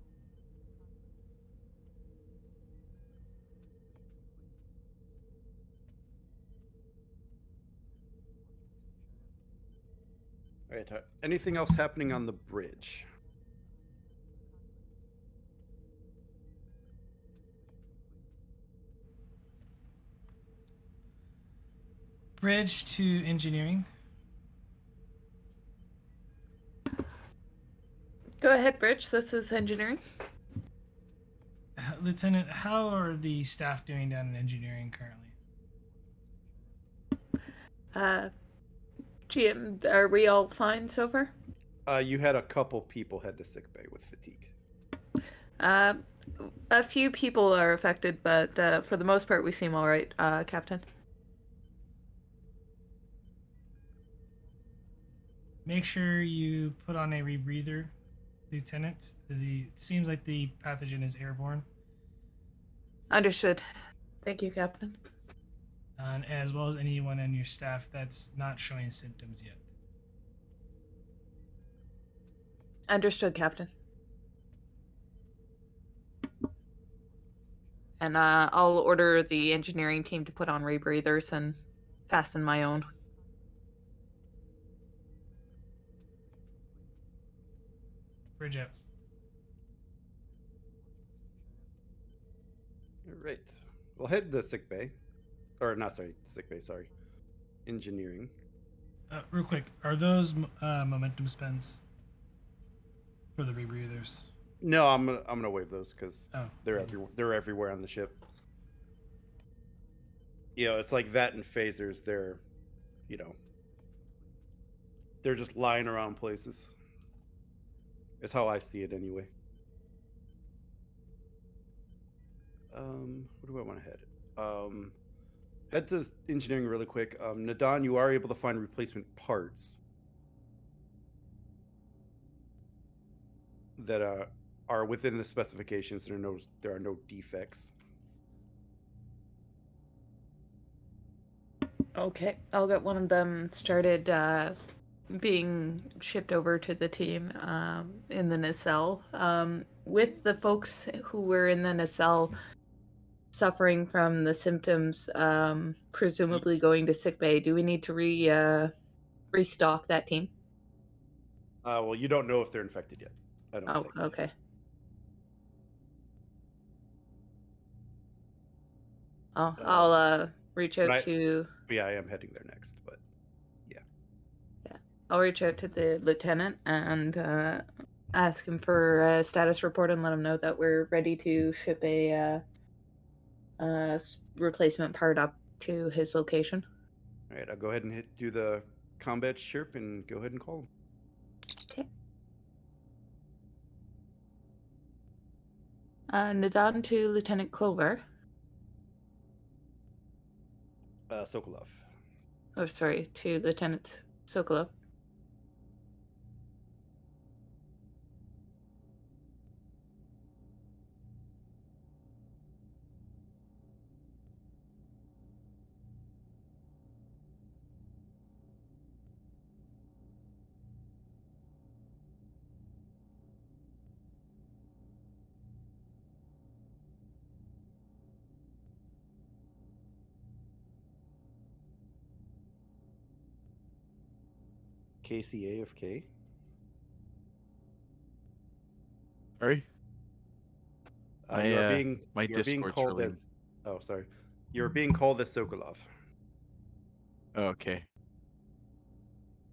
All right. Anything else happening on the bridge? Bridge to engineering. Go ahead, Bridge. This is engineering. Lieutenant, how are the staff doing down in engineering currently? GM, are we all fine so far? You had a couple people head to sickbay with fatigue. A few people are affected, but for the most part, we seem all right, Captain. Make sure you put on a rebreather, Lieutenant. It seems like the pathogen is airborne, Understood. Thank you, Captain. as well as anyone on your staff that's not showing symptoms yet. Understood, Captain. And I'll order the engineering team to put on rebreathers and fasten my own. Bridge out. All right. We'll head to sickbay. Or not, sorry, sickbay, sorry. Engineering. Real quick, are those momentum spends for the rebreathers? No, I'm gonna waive those because Oh, they're everywhere. They're everywhere on the ship. You know, it's like that and phasers. They're, you know, they're just lying around places. It's how I see it anyway. Where do I want to head? Head to engineering really quick. Nadan, you are able to find replacement parts that are within the specifications. There are no defects. Okay, I'll get one of them started being shipped over to the team in the nacelle. With the folks who were in the nacelle suffering from the symptoms, presumably going to sickbay, do we need to restock that team? Well, you don't know if they're infected yet. I don't think. Okay. I'll reach out to. Yeah, I am heading there next, but yeah. I'll reach out to the lieutenant and ask him for a status report and let him know that we're ready to ship a replacement part up to his location. All right, I'll go ahead and do the combat chirp and go ahead and call him. Okay. Nadan to Lieutenant Clover. Sokolov. Oh, sorry, to Lieutenant Sokolov. KCAFK. Sorry? You are being my you're being Discord's called really... as. Oh, sorry. You're being called as Sokolov. Oh, okay.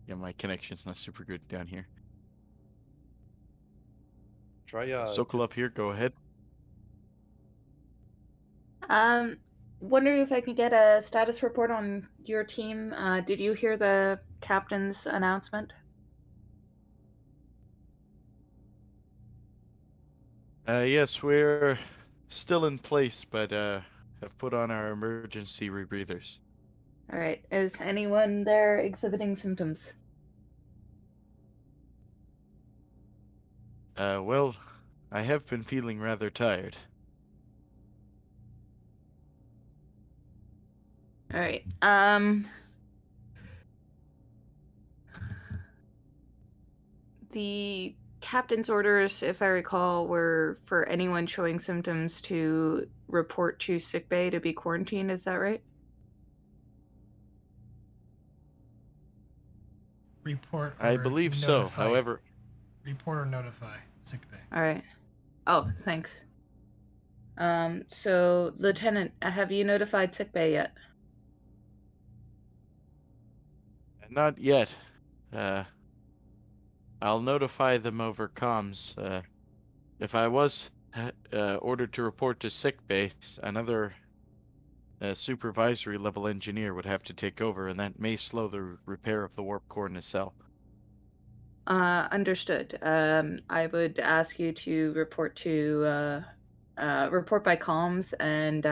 Yeah, my connection's not super good down here. Try Sokolov here, go ahead. Wondering if I can get a status report on your team. Did you hear the captain's announcement? Yes, we're still in place, but have put on our emergency rebreathers. All right. Is anyone there exhibiting symptoms? Well, I have been feeling rather tired. All right. The captain's orders, if I recall, were for anyone showing symptoms to report to sickbay to be quarantined. Is that right? Report I or believe so. notify. However, Report or notify sickbay. All right. Oh, thanks. So, Lieutenant, have you notified sickbay yet? not yet. I'll notify them over comms. If I was ordered to report to sick base, another supervisory level engineer would have to take over, and that may slow the repair of the warp core nacelle. Understood. I would ask you to report by comms, and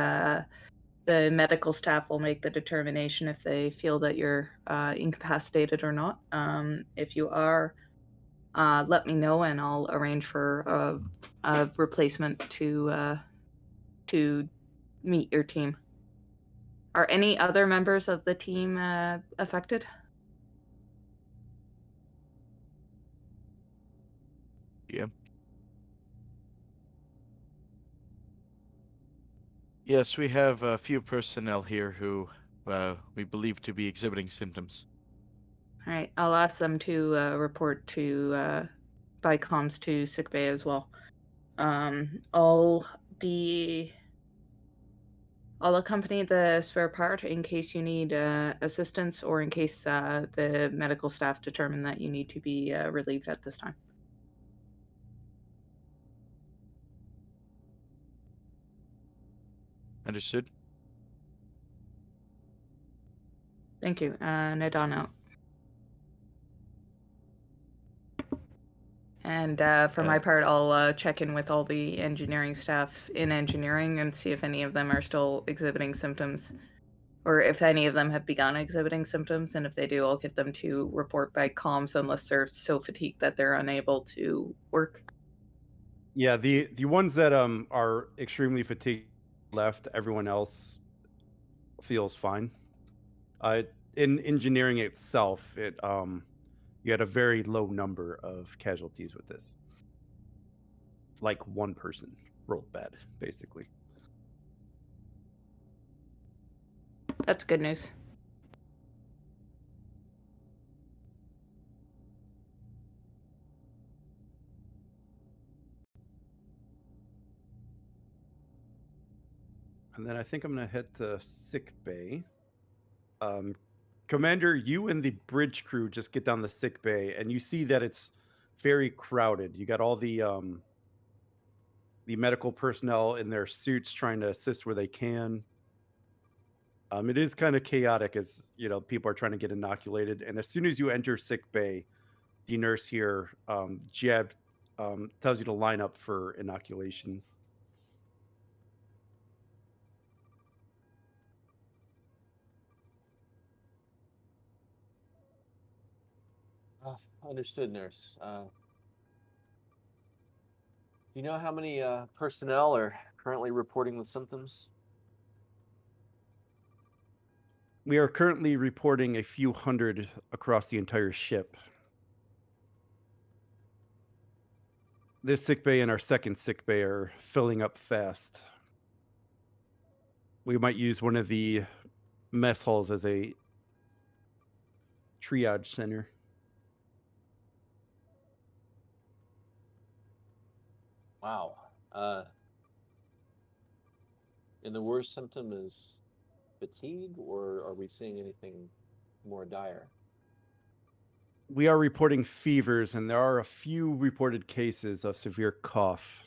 the medical staff will make the determination if they feel that you're incapacitated or not. If you are, let me know, and I'll arrange for a replacement to meet your team. Are any other members of the team affected? Yeah. Yes, we have a few personnel here who we believe to be exhibiting symptoms. All right, I'll ask them to report to by comms to sickbay as well. I'll accompany the spare part in case you need assistance, or in case the medical staff determine that you need to be relieved at this time. Understood? Thank you. Nadon out. And for my part, I'll check in with all the engineering staff in engineering and see if any of them are still exhibiting symptoms, or if any of them have begun exhibiting symptoms. And if they do, I'll get them to report by comms unless they're so fatigued that they're unable to work. Yeah, the ones that are extremely fatigued left, everyone else feels fine. In engineering itself, you had a very low number of casualties with this. Like one person rolled bad, basically. That's good news. And then I think I'm gonna head to sick bay. Commander, you and the bridge crew just get down the sick bay, and you see that it's very crowded. You got all the medical personnel in their suits trying to assist where they can. It is kind of chaotic, as you know, people are trying to get inoculated. And as soon as you enter sick bay, the nurse here, Jeb, tells you to line up for inoculations. Understood, nurse. Do you know how many personnel are currently reporting the symptoms? We are currently reporting a few hundred across the entire ship. This sickbay and our second sickbay are filling up fast. We might use one of the mess halls as a triage center. Wow. And the worst symptom is fatigue, or are we seeing anything more dire? We are reporting fevers, and there are a few reported cases of severe cough.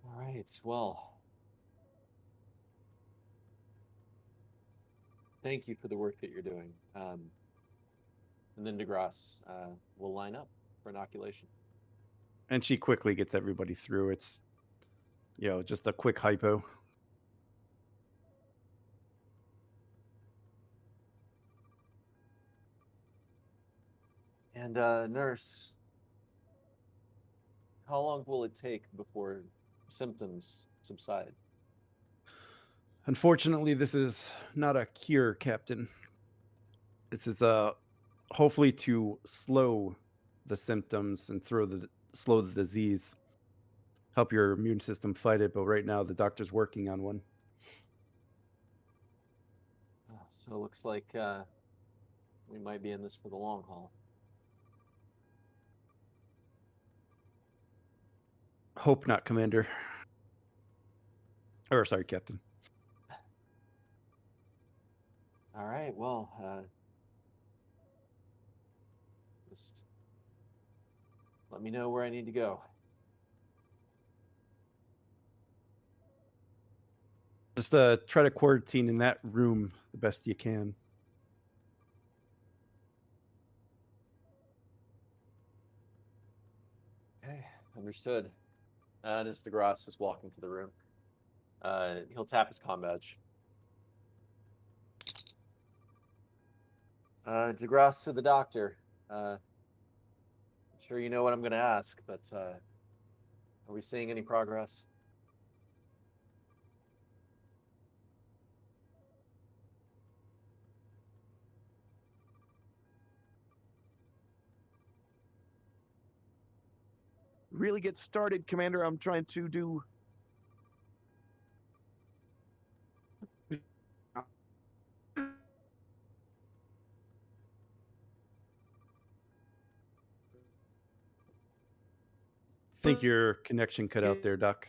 All right, well, thank you for the work that you're doing. And then Degras will line up for inoculation. And she quickly gets everybody through. It's, just a quick hypo. And nurse, how long will it take before symptoms subside? Unfortunately, this is not a cure, Captain. This is a hopefully to slow the symptoms and slow the disease, help your immune system fight it. But right now, the doctor's working on one. So it looks like we might be in this for the long haul. Hope not, Commander. Or sorry, Captain. All right, well, just let me know where I need to go. Just try to quarantine in that room the best you can. Okay, understood. And as Degras is walking to the room, he'll tap his comm badge. Degras to the doctor. I'm sure you know what I'm going to ask, but are we seeing any progress? Really get started, Commander. I'm trying to do. Think your connection cut out there, Doc.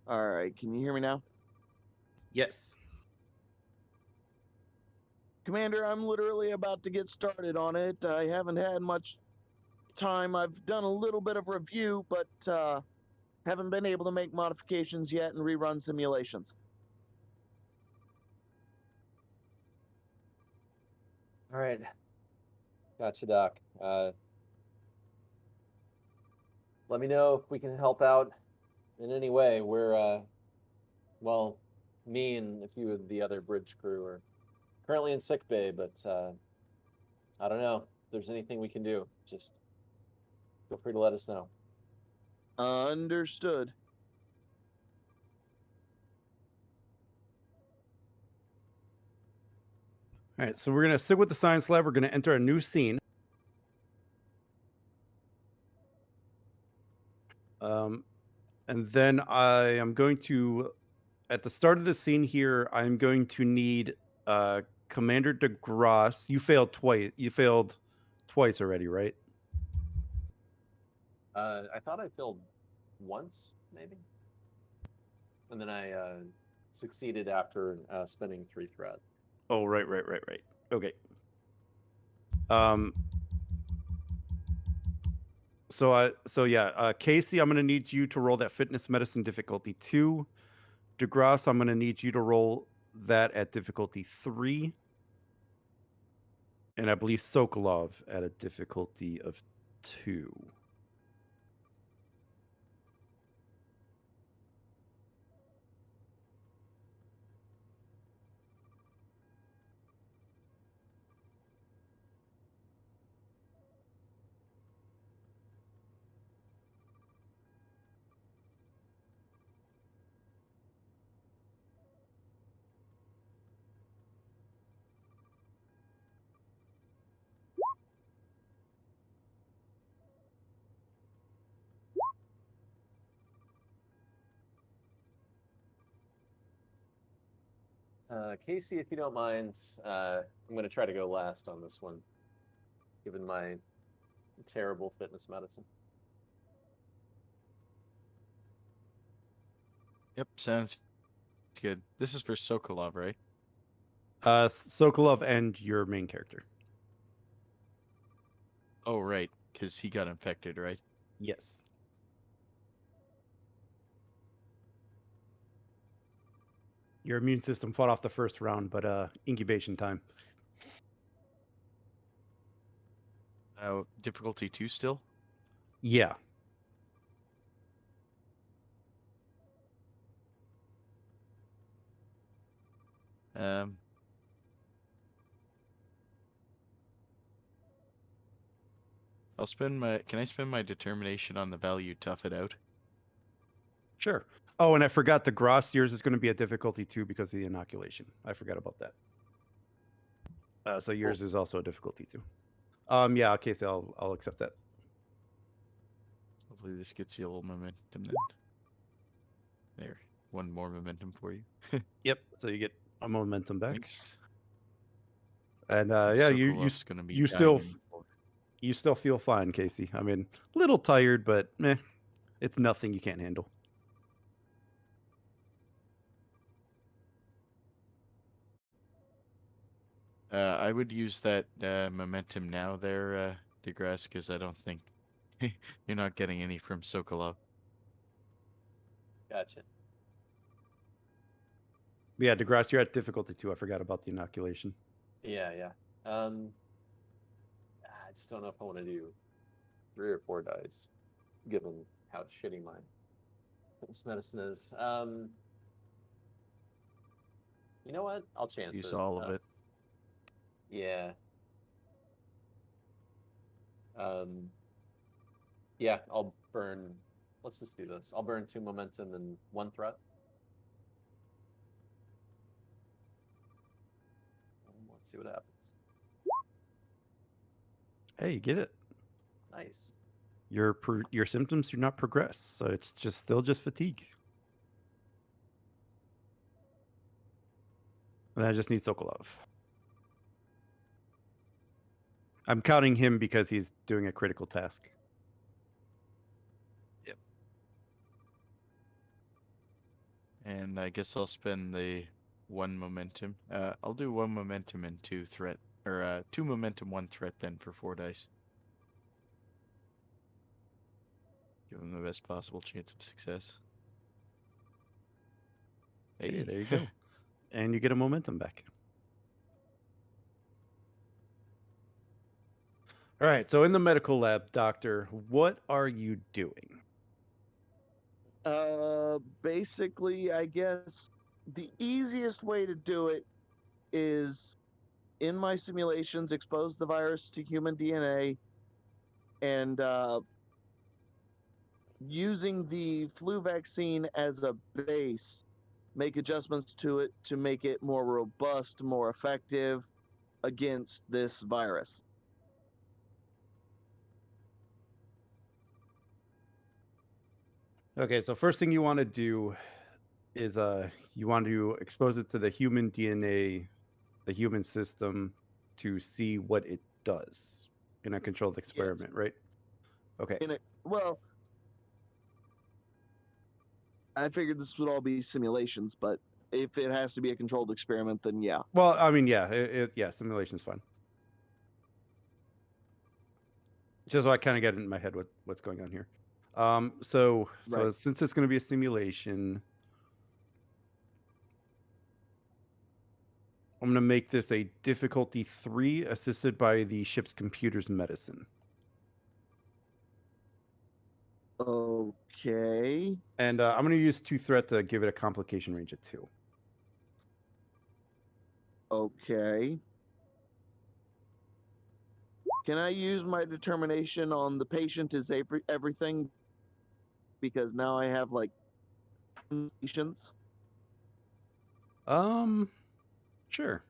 All right, can you hear me now? Yes. Commander, I'm literally about to get started on it. I haven't had much time. I've done a little bit of review, but haven't been able to make modifications yet and rerun simulations. All right. Gotcha, Doc. Let me know if we can help out in any way. We're, well, me and a few of the other bridge crew are currently in sick bay, but I don't know if there's anything we can do. Just feel free to let us know. Understood. All right, so we're going to stick with the science lab. We're going to enter a new scene. And then I am going to, at the start of the scene here, I'm going to need Commander Degras. You failed twice. You failed twice already, right? I thought I failed once, maybe, and then I succeeded after spending 3 threat. Oh, right. Okay. Casey, I'm gonna need you to roll that fitness medicine difficulty 2. Degras, I'm gonna need you to roll that at difficulty 3. And I believe Sokolov at a difficulty of 2. Casey, if you don't mind, I'm going to try to go last on this one, given my terrible fitness medicine. Yep, sounds good. This is for Sokolov, right? Sokolov and your main character. Oh, right, because he got infected, right? Yes. Your immune system fought off the first round, but incubation time. Difficulty 2 still? Yeah. Um, Can I spend my determination on the value tough it out? Sure. Oh, and I forgot the Gross. Yours is going to be a difficulty 2 because of the inoculation. I forgot about that. So yours is also a difficulty 2. Yeah, okay, so I'll accept that. Hopefully this gets you a little momentum then. There, one more momentum for you. Yep. So you get a momentum back. Thanks. And And yeah, Sokolov's gonna be you dying still in the floor. you still feel fine, Casey. I mean, a little tired, but meh, it's nothing you can't handle. I would use that momentum now there, Degras, because I don't think you're not getting any from Sokolov. Gotcha. Yeah, Degras, you're at difficulty 2. I forgot about the inoculation. Yeah, yeah. I just don't know if I want to do 3 or 4 dice, given how shitty my fitness medicine is. You know what? I'll chance Use it. all of it. Yeah. Yeah, I'll burn. Let's just do this. I'll burn 2 momentum and 1 threat. Let's see what happens. Hey, you get it. Nice. Your symptoms do not progress, so it's just they'll just fatigue. And I just need Sokolov. I'm counting him because he's doing a critical task. Yep. And I guess I'll spend the 1 momentum. I'll do 1 momentum and 2 threat, or 2 momentum, 1 threat then for 4 dice. Give him the best possible chance of success. Hey, there you go. And you get a momentum back. All right, so in the medical lab, doctor, what are you doing? Basically, I guess the easiest way to do it is in my simulations, expose the virus to human DNA and using the flu vaccine as a base, make adjustments to it to make it more robust, more effective against this virus. Okay, so first thing you want to do is you want to expose it to the human DNA, the human system, to see what it does in a controlled experiment, right? Okay. Well, I figured this would all be simulations, but if it has to be a controlled experiment, then yeah. Well, I mean, yeah, simulation's fun. Just so I kind of get in my head what's going on here. So Right. since it's going to be a simulation, I'm going to make this a difficulty 3, assisted by the ship's computer's medicine. Okay. And I'm going to use 2 threat to give it a complication range of 2. Okay. Can I use my determination on the patient is everything? Because now I have like patients. Sure.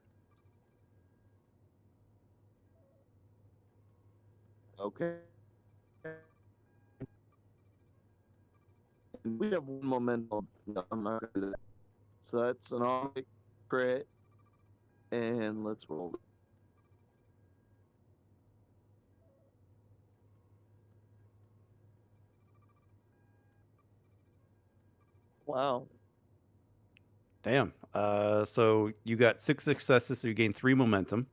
Okay. We have 1 momentum. No, I'm not gonna do that. So that's an automatic crit, and let's roll. Wow. Damn. So you got 6 successes, so you gain 3 momentum.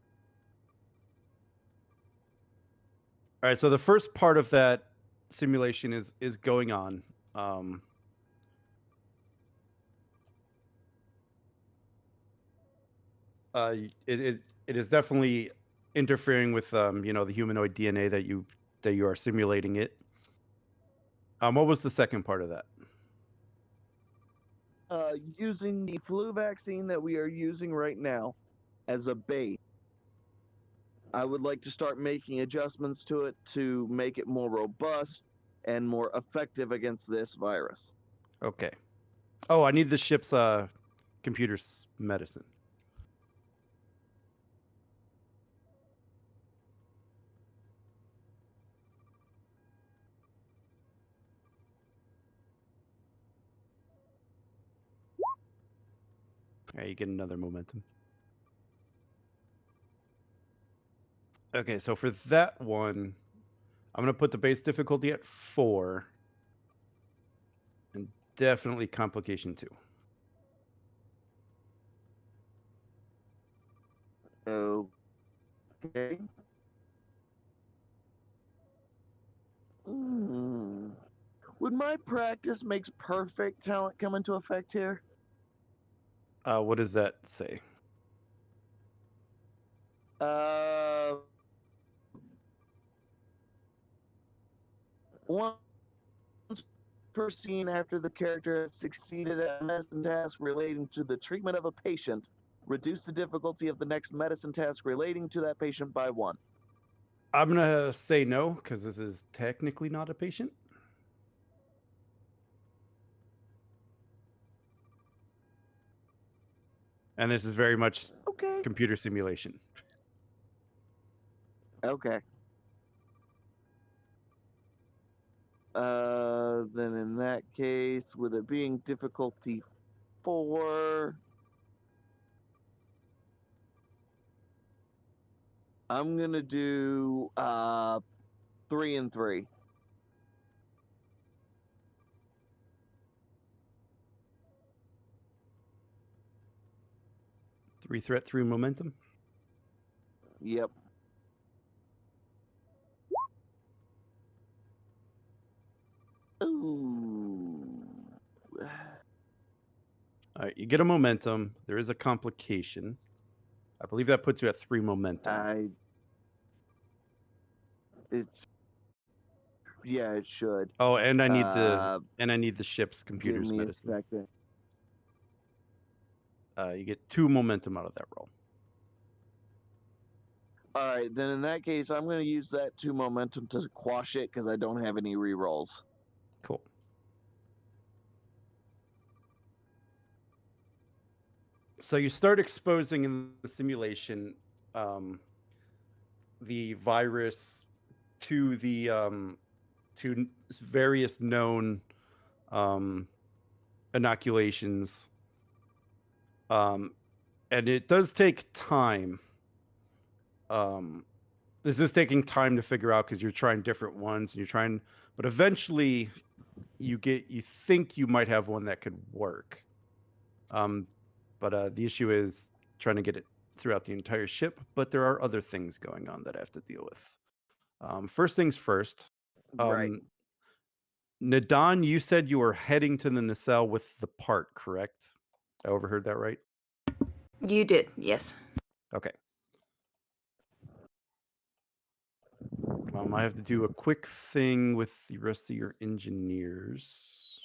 All right, so the first part of that simulation is going on. It is definitely interfering with the humanoid DNA that you are simulating it. What was the second part of that? Using the flu vaccine that we are using right now as a base, I would like to start making adjustments to it to make it more robust and more effective against this virus. Okay. Oh, I need the ship's computer's medicine. All right, you get another momentum. Okay, so for that one, I'm going to put the base difficulty at 4. And definitely complication 2. Okay. Would my practice makes perfect talent come into effect here? What does that say? Once per scene after the character has succeeded at a medicine task relating to the treatment of a patient, reduce the difficulty of the next medicine task relating to that patient by 1. I'm going to say no, because this is technically not a patient. And this is very much Okay. computer simulation. Okay. Then in that case, with it being difficulty 4, I'm gonna do 3 and 3. Three threat, 3 momentum. Yep. Ooh. All right, you get a momentum. There is a complication. I believe that puts you at 3 momentum. Yeah, it should. Oh, and I need the ship's Give computer's me a medicine. second. You get 2 momentum out of that roll. All right, then in that case, I'm going to use that 2 momentum to quash it because I don't have any rerolls. Cool. So you start exposing in the simulation the virus to the to various known inoculations, and it does take time. This is taking time to figure out because you're trying different ones and but eventually you think you might have one that could work. But the issue is trying to get it throughout the entire ship. But there are other things going on that I have to deal with. First things first. Right. Nadan, you said you were heading to the nacelle with the part, correct? I overheard that right? You did, yes. Okay. I have to do a quick thing with the rest of your engineers.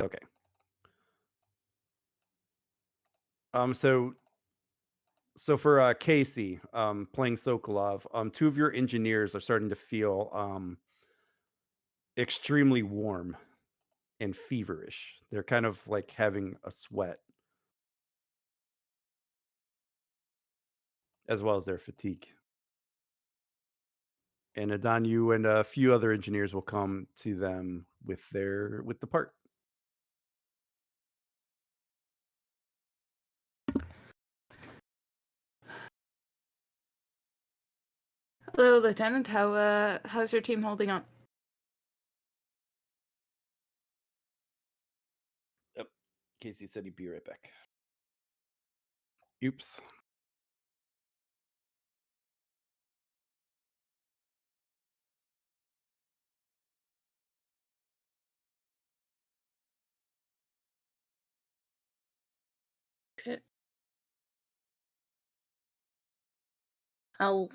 Okay. So for Casey, playing Sokolov, 2 of your engineers are starting to feel extremely warm and feverish. They're kind of like having a sweat. as well as their fatigue. And Adon, you and a few other engineers will come to them with the part. Hello, Lieutenant. How's your team holding up? Yep. Casey said he'd be right back. Oops. Okay. I'll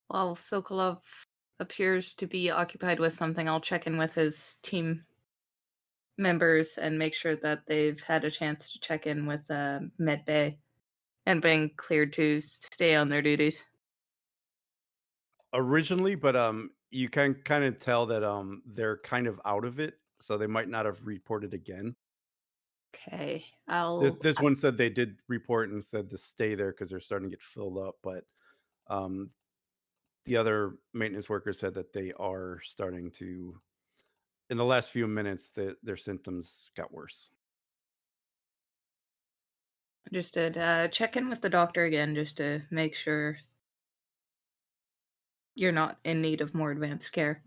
While Sokolov appears to be occupied with something, I'll check in with his team members and make sure that they've had a chance to check in with Med Bay and been cleared to stay on their duties. Originally, but you can kind of tell that they're kind of out of it, so they might not have reported again. Okay, This one said they did report and said to stay there because they're starting to get filled up, but um, the other maintenance workers said that they are starting to, in the last few minutes, that their symptoms got worse. Understood. Check in with the doctor again just to make sure you're not in need of more advanced care.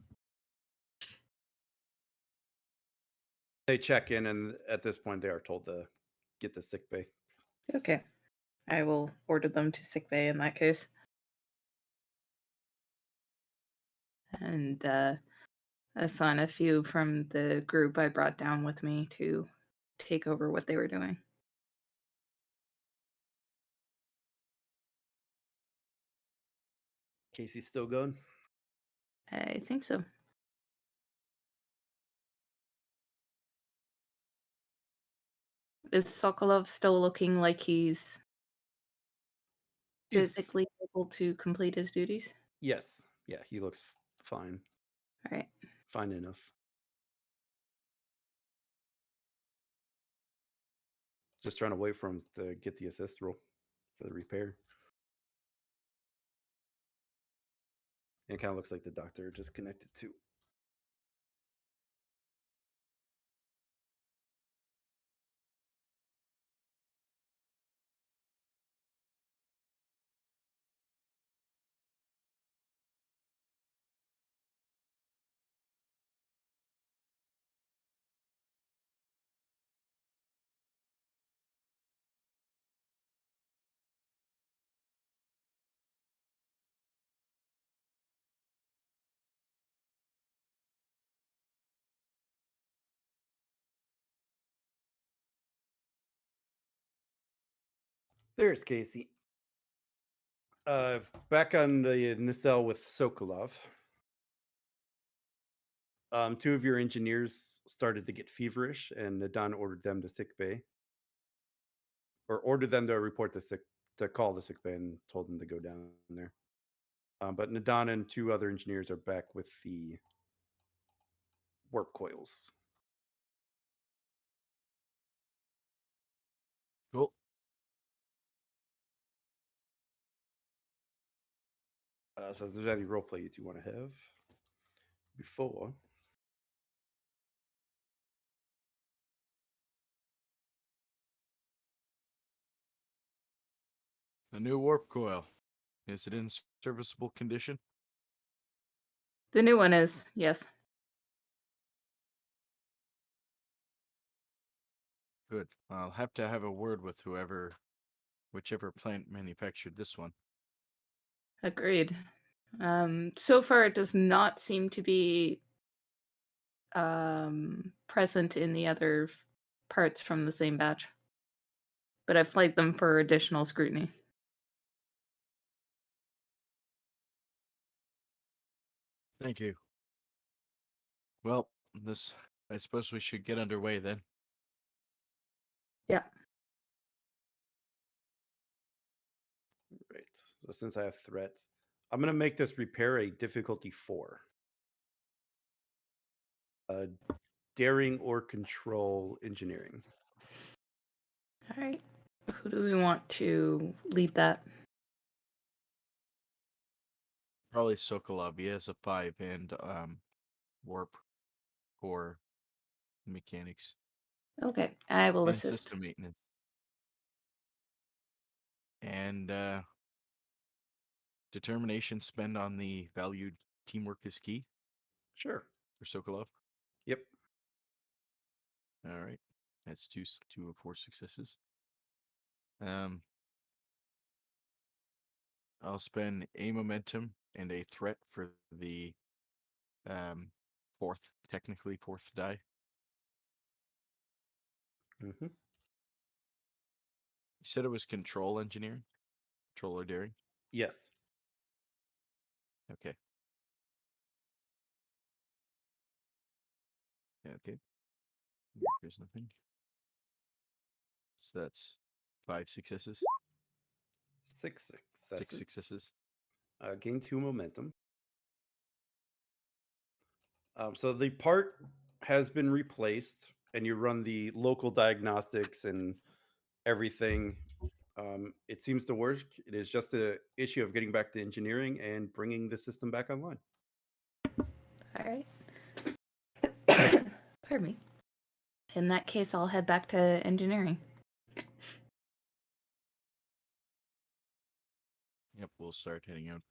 They check in, and at this point, they are told to get to sick bay. Okay. I will order them to sick bay in that case. And assign a few from the group I brought down with me to take over what they were doing. Casey's still going? I think so. Is Sokolov still looking like he's He's- physically able to complete his duties? Yes. Yeah, he looks fine. All right. Fine enough. Just trying to wait for him to get the assist roll for the repair. It kind of looks like the doctor just connected too. There's Casey. Back on the nacelle with Sokolov. Two of your engineers started to get feverish, and Nadon ordered them to sick bay, or ordered them to report to call the sick bay, and told them to go down there. But Nadon and two other engineers are back with the warp coils. Cool. So if there's any role play you two want to have before. The new warp coil. Is it in serviceable condition? The new one is, yes. Good. I'll have to have a word with whichever plant manufactured this one. Agreed. So far, it does not seem to be present in the other parts from the same batch. But I've flagged them for additional scrutiny. Thank you. Well, I suppose we should get underway then. Yeah. Right. So since I have threats, I'm going to make this repair a difficulty 4. daring or control engineering. All right. Who do we want to lead that? Probably Sokolov. He has a 5 and warp core mechanics Okay, I will and assist. system maintenance. And determination spend on the valued teamwork is key Sure. for Sokolov. Yep. All right. That's two of 4 successes. I'll spend a momentum and a threat for the technically fourth die. Mm-hmm. You said it was control engineering? Control or daring? Yes. Okay. Yeah, okay. There's nothing. So that's 5 successes. 6 successes. 6 successes. Gain 2 momentum. So the part has been replaced, and you run the local diagnostics and everything. It seems to work. It is just an issue of getting back to engineering and bringing the system back online. All right. Pardon me. In that case, I'll head back to engineering. Yep, we'll start heading out.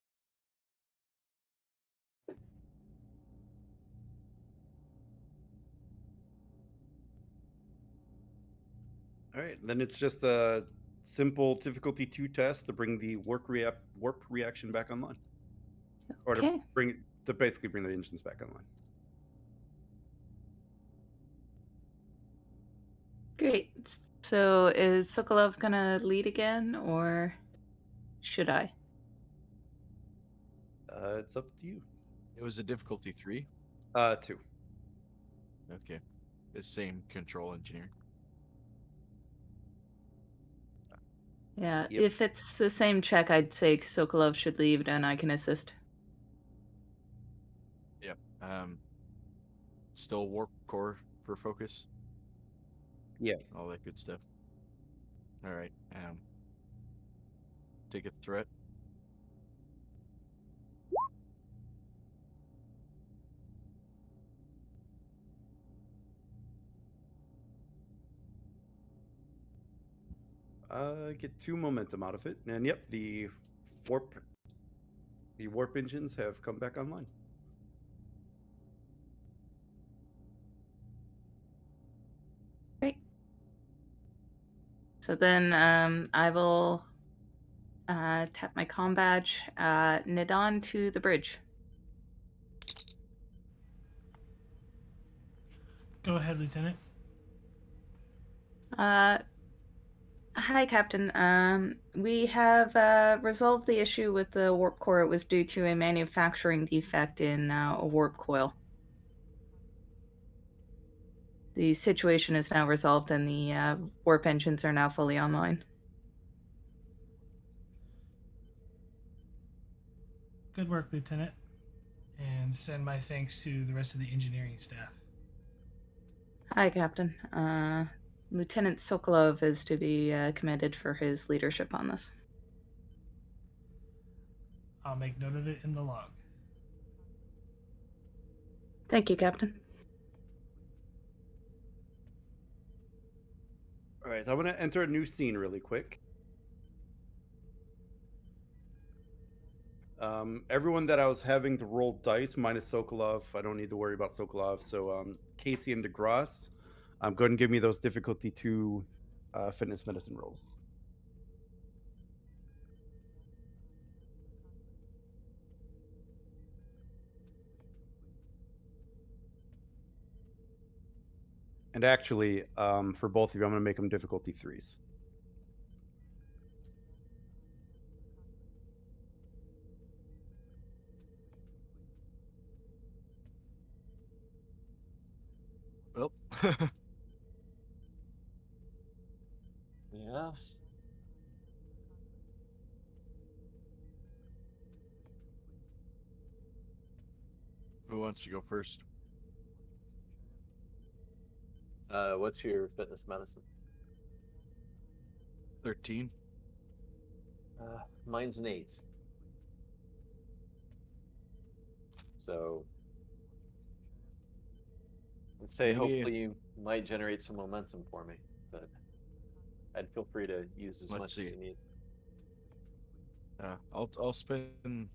All right, then it's just a simple difficulty 2 test to bring the warp reaction back online, or Okay. to basically bring the engines back online. Great. So is Sokolov gonna lead again, or should I? It's up to you. It was a difficulty 3. 2. Okay. The same control engineering. Yeah, Yep. if it's the same check, I'd say Sokolov should leave and I can assist. Yep. Still warp core for focus. Yeah. All that good stuff. All right. Take a threat. Get 2 momentum out of it, and yep, the warp engines have come back online. Great. So then I will tap my comm badge, Nidon to the bridge. Go ahead, Lieutenant. Hi, Captain. We have resolved the issue with the warp core. It was due to a manufacturing defect in a warp coil. The situation is now resolved and the warp engines are now fully online. Good work, Lieutenant. And send my thanks to the rest of the engineering staff. Hi, Captain. Lieutenant Sokolov is to be commended for his leadership on this. I'll make note of it in the log. Thank you, Captain. All right, I'm going to enter a new scene really quick. Everyone that I was having to roll dice minus Sokolov, I don't need to worry about Sokolov. So Casey and Degras, go ahead and give me those difficulty 2 fitness medicine rolls. And actually, for both of you, I'm going to make them difficulty 3s. Well, Yeah. who wants to go first? What's your fitness medicine? 13. Mine's an 8. So I'd say Maybe- hopefully you might generate some momentum for me, but I'd feel free to use as Let's much as see. you need. I'll spend.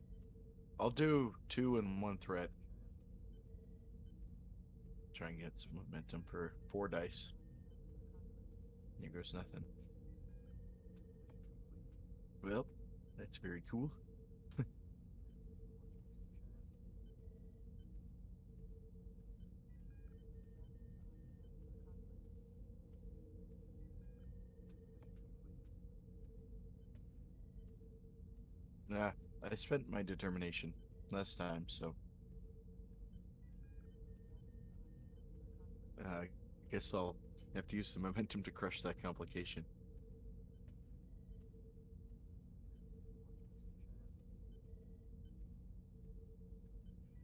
I'll do 2 and 1 threat. Try and get some momentum for 4 dice. Here goes nothing. Well, that's very cool. Yeah, I spent my determination last time, so I guess I'll have to use the momentum to crush that complication.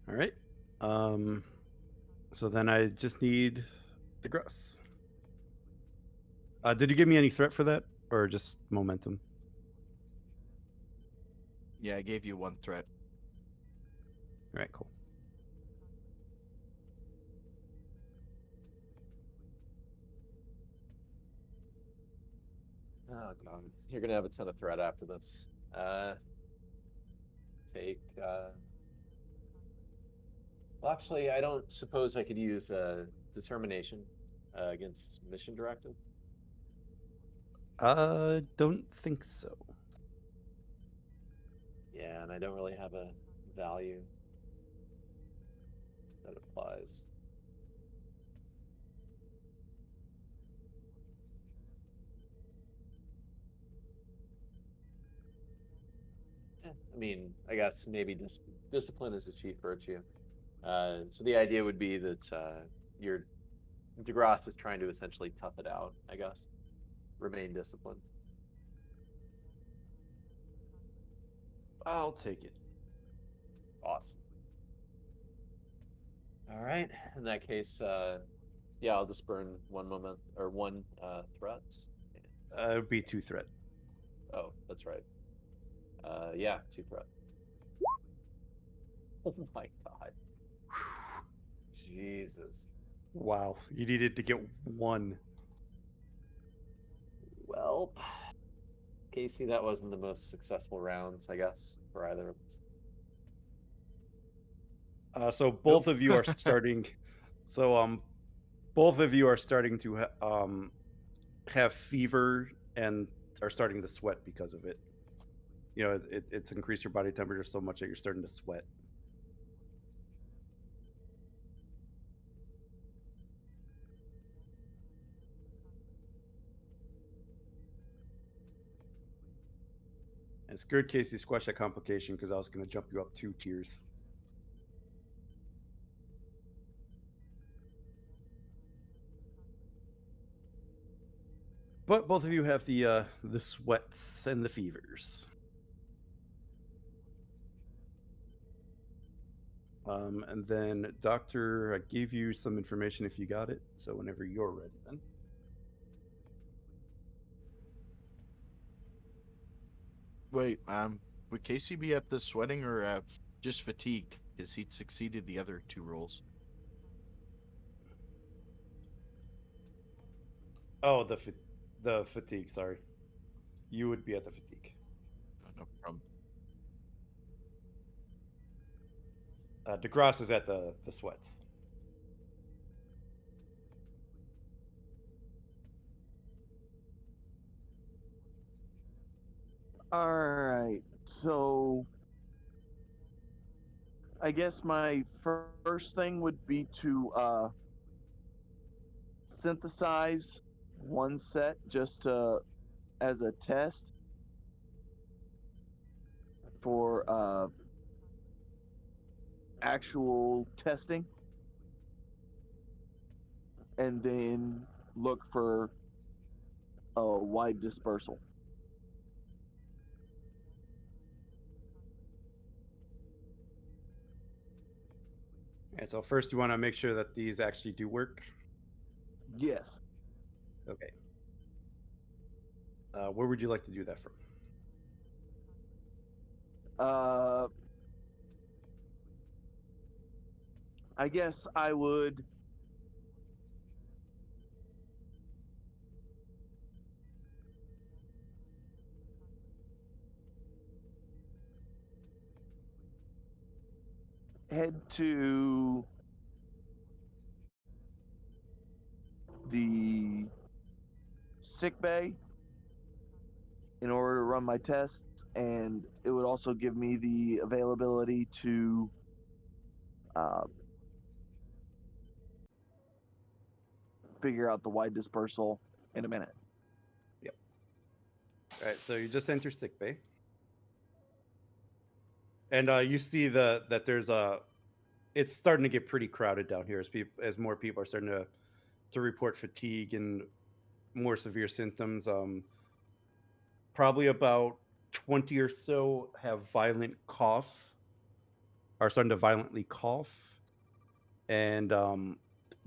All right. So then I just need Degras. Did you give me any threat for that, or just momentum? Yeah, I gave you 1 threat. All right, cool. Oh god, you're gonna have a ton of threat after this. Take. Well, actually, I don't suppose I could use determination against mission directive. Don't think so. Yeah, and I don't really have a value that applies. I mean, I guess maybe discipline is a chief virtue. So the idea would be that your Degras is trying to essentially tough it out, I guess. Remain disciplined. I'll take it. Awesome. All right. In that case, yeah, I'll just burn 1 threat. It would be 2 threat. Oh, that's right. Yeah, 2 threat. Oh my god. Jesus. Wow, you needed to get 1. Well, Casey, that wasn't the most successful rounds, I guess, for either of us. So both Nope. of you are starting. So both of you are starting to have fever and are starting to sweat because of it. You know, it's increased your body temperature so much that you're starting to sweat. And it's good Casey squash that complication because I was going to jump you up 2 tiers. But both of you have the sweats and the fevers. And then Doctor, I gave you some information if you got it. So whenever you're ready, then. Wait, would Casey be at the sweating or just fatigue? Because he'd succeeded the other 2 rolls. Oh, the fatigue. Sorry, you would be at the fatigue. Oh, no problem. Degras is at the sweats. All right. So I guess my first thing would be to synthesize 1 set just to as a test for actual testing, and then look for a wide dispersal. And so first, you want to make sure that these actually do work. Yes. Okay. Where would you like to do that from? I guess I would head to the sick bay in order to run my tests, and it would also give me the availability to figure out the wide dispersal in a minute. Yep. All right. So you just enter sick bay, and you see that there's a. It's starting to get pretty crowded down here as more people are starting to report fatigue and more severe symptoms. Probably about 20 or so have violent cough, are starting to violently cough, and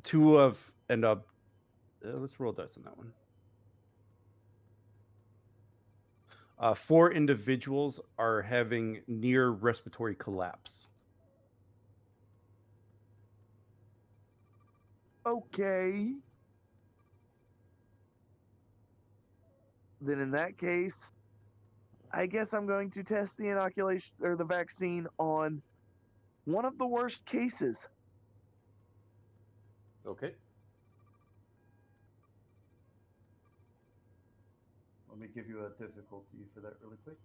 two of and let's roll dice on that one. 4 individuals are having near respiratory collapse. Okay. Then in that case, I guess I'm going to test the inoculation or the vaccine on one of the worst cases. Okay. Let me give you a difficulty for that really quick.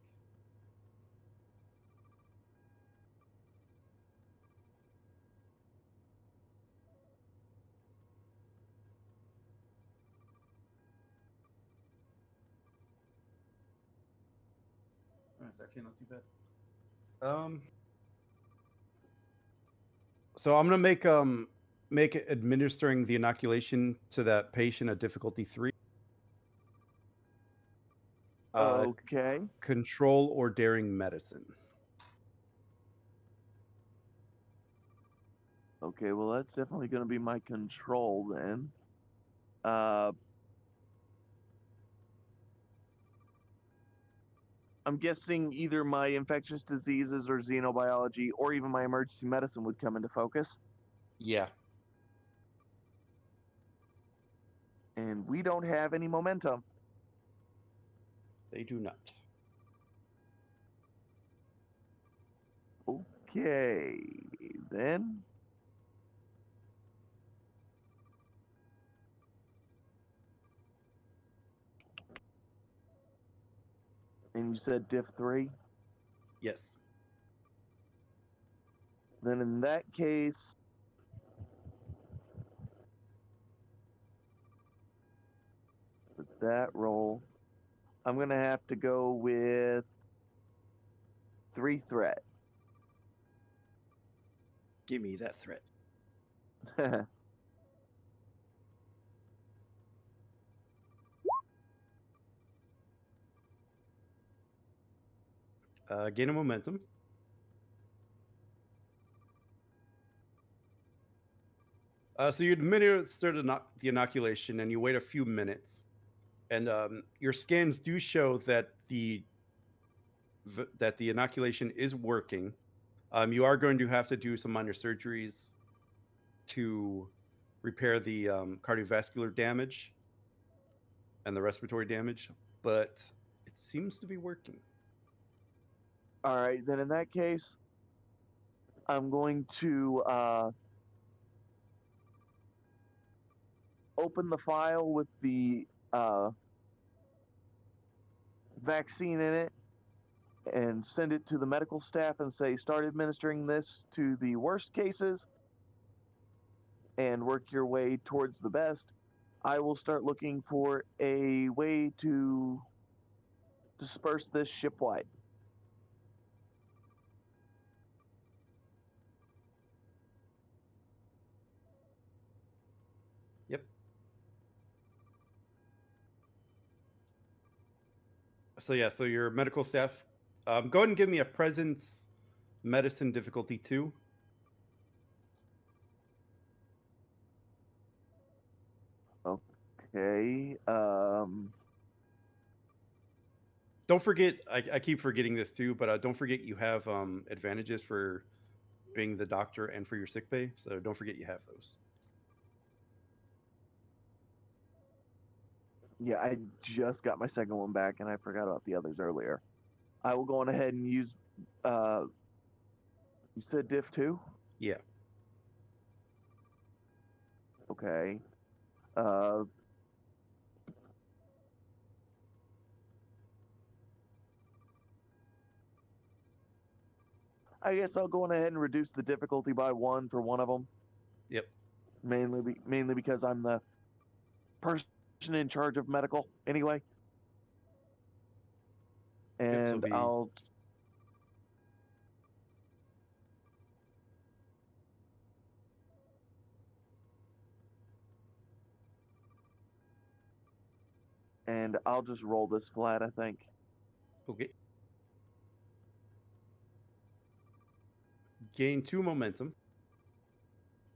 It's actually not too bad. So I'm gonna make administering the inoculation to that patient a difficulty 3. Okay. Control or daring medicine. Okay, well that's definitely going to be my control then. I'm guessing either my infectious diseases or xenobiology or even my emergency medicine would come into focus. Yeah. And we don't have any momentum. They do not. Okay, then. And you said diff 3? Yes. Then in that case, with that roll, I'm going to have to go with 3 threat. Give me that threat. Gain a momentum. So you administer the inoculation, and you wait a few minutes, and your scans do show that the inoculation is working. You are going to have to do some minor surgeries to repair the cardiovascular damage and the respiratory damage, but it seems to be working. All right, then in that case, I'm going to open the file with the vaccine in it and send it to the medical staff and say, start administering this to the worst cases and work your way towards the best. I will start looking for a way to disperse this shipwide. Yep. So yeah, so your medical staff, go ahead and give me a presence medicine difficulty 2. Okay. Don't forget, I keep forgetting this too, but don't forget you have advantages for being the doctor and for your sick pay. So don't forget you have those. Yeah, I just got my second one back, and I forgot about the others earlier. I will go on ahead and use. You said diff 2? Yeah. Okay. Uh, I guess I'll go on ahead and reduce the difficulty by 1 for one of them. Yep. Mainly because I'm the person in charge of medical anyway. Yep. So And be I'll just roll this flat, I think. okay. Gain 2 momentum,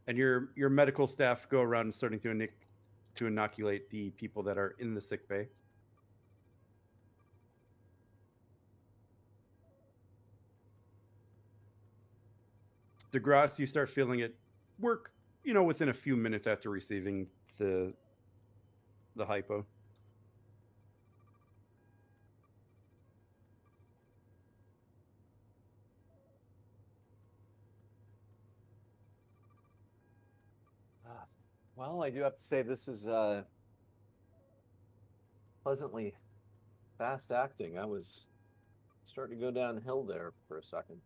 and your medical staff go around and starting to inoculate the people that are in the sick bay. Degras, you start feeling it work, within a few minutes after receiving the hypo. Well, I do have to say this is pleasantly fast acting. I was starting to go downhill there for a second.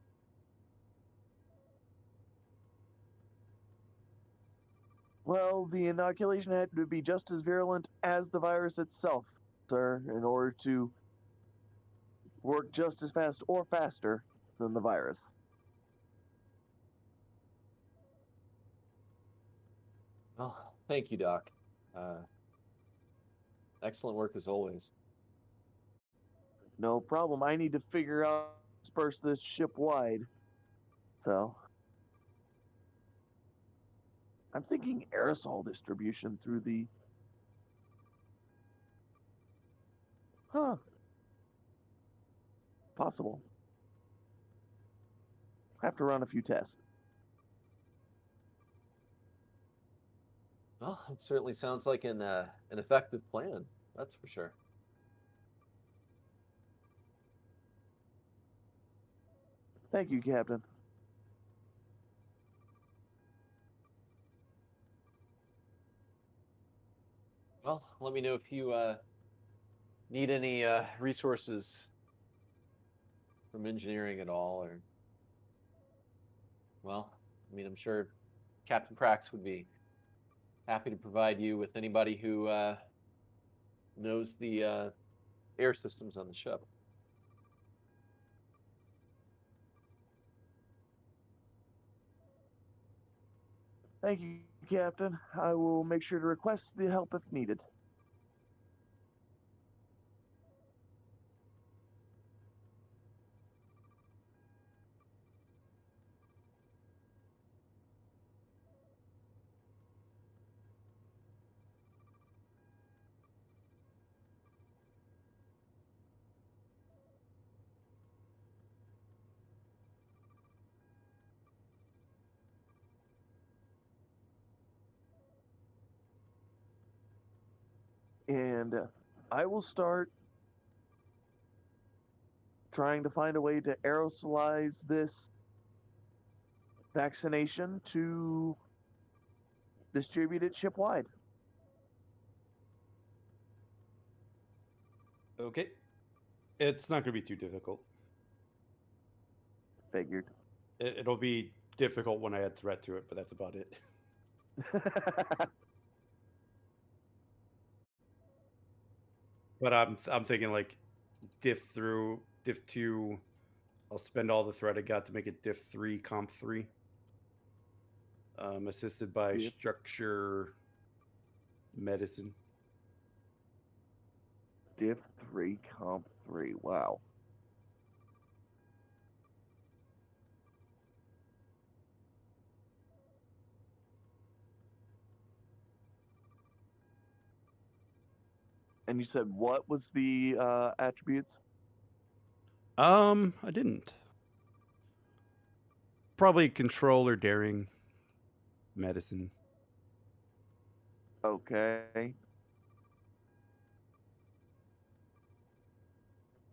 Well, the inoculation had to be just as virulent as the virus itself, sir, in order to work just as fast or faster than the virus. Well, thank you, Doc. Uh, excellent work as always. No problem. I need to figure out how to disperse this ship wide. So I'm thinking aerosol distribution through the. Huh. Possible. Have to run a few tests. Well, it certainly sounds like an effective plan. That's for sure. Thank you, Captain. Well, let me know if you need any resources from engineering at all, or well, I mean, I'm sure Captain Prax would be happy to provide you with anybody who knows the air systems on the ship. Thank you, Captain. I will make sure to request the help if needed. And I will start trying to find a way to aerosolize this vaccination to distribute it ship-wide. Okay. It's not going to be too difficult. Figured. It'll be difficult when I add threat to it, but that's about it. But I'm thinking like diff 2. I'll spend all the threat I got to make it diff 3, comp 3. Assisted by Diff. structure medicine. Diff 3, comp 3. Wow. And you said what was the attributes? I didn't. Probably control or daring. Medicine. Okay.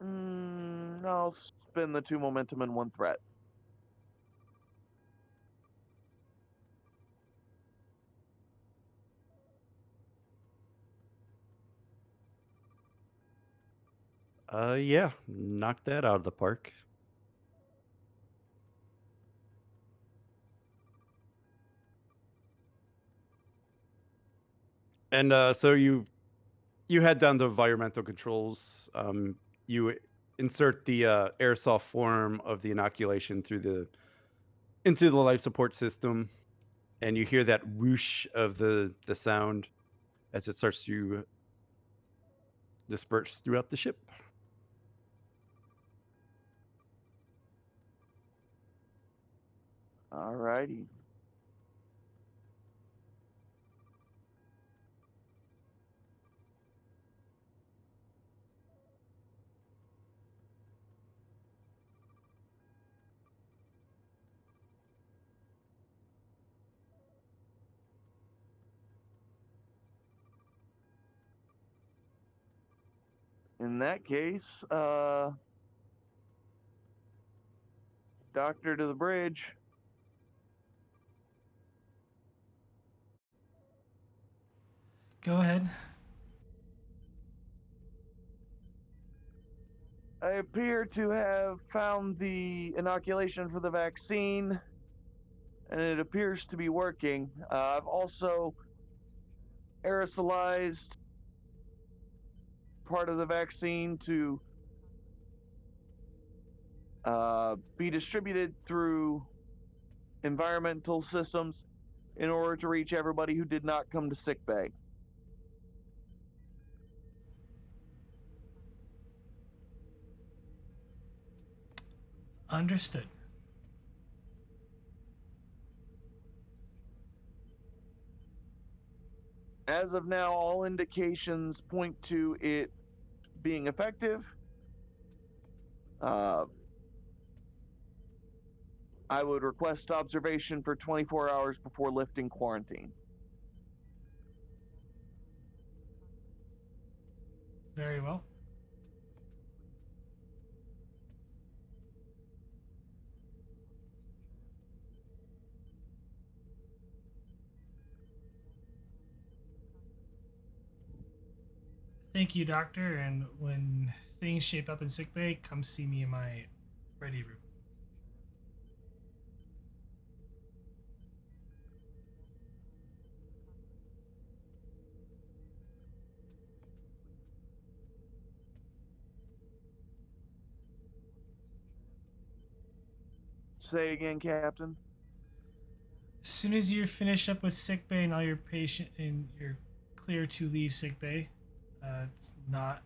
I'll spend the 2 momentum and 1 threat. Yeah, knock that out of the park. And so you head down the environmental controls. You insert the airsoft form of the inoculation into the life support system, and you hear that whoosh of the sound as it starts to disperse throughout the ship. Alrighty. In that case, doctor to the bridge. Go ahead. I appear to have found the inoculation for the vaccine, and it appears to be working. I've also aerosolized part of the vaccine to be distributed through environmental systems in order to reach everybody who did not come to sick bay. Understood. As of now, all indications point to it being effective. I would request observation for 24 hours before lifting quarantine. Very well. Thank you, Doctor. And when things shape up in sickbay, come see me in my ready room. Say again, Captain. As soon as you're finished up with sickbay and all your patient and you're clear to leave sickbay, it's not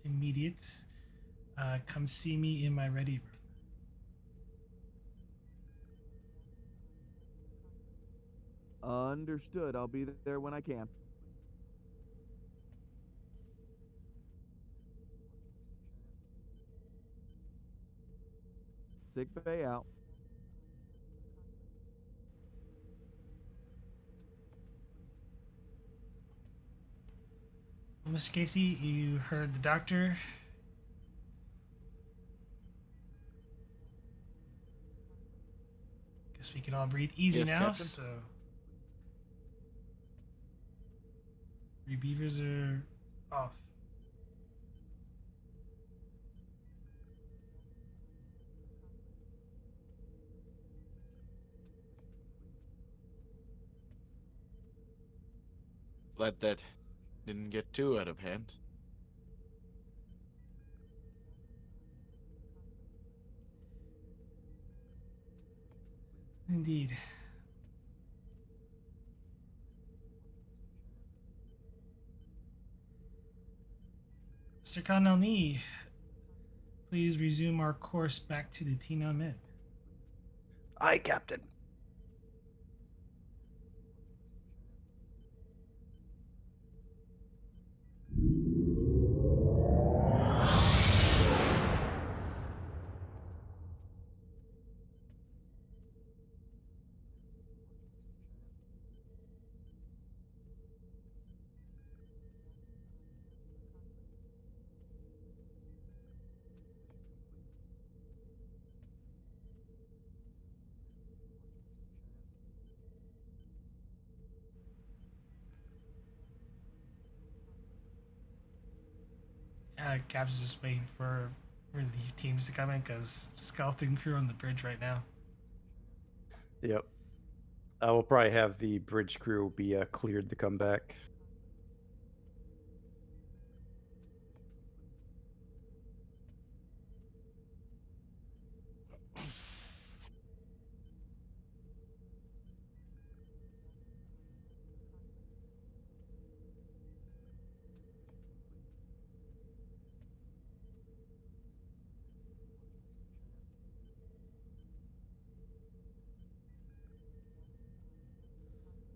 immediate. Come see me in my ready room. Understood. I'll be there when I can. Sick bay out. Well, Mr. Casey, you heard the doctor. Guess we can all breathe easy Yes, now. Captain. So, rebeavers are off. Glad that didn't get too out of hand. Indeed. Mr. Colonel Nee, please resume our course back to the Tian An Men. Aye, Captain. Cap's just waiting for relief teams to come in because skeleton crew on the bridge right now. Yep. I will probably have the bridge crew be cleared to come back.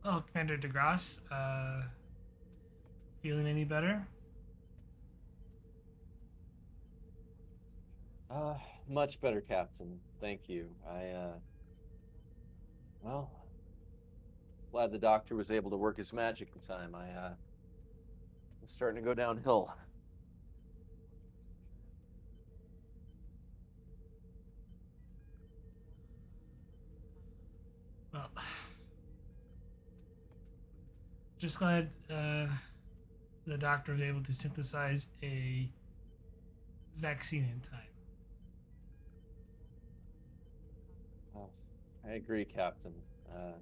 Oh, Commander Degras, feeling any better? Much better, Captain. Thank you. Well, glad the doctor was able to work his magic in time. I'm starting to go downhill. Well, just glad the doctor was able to synthesize a vaccine in time. Oh, I agree, Captain. Uh,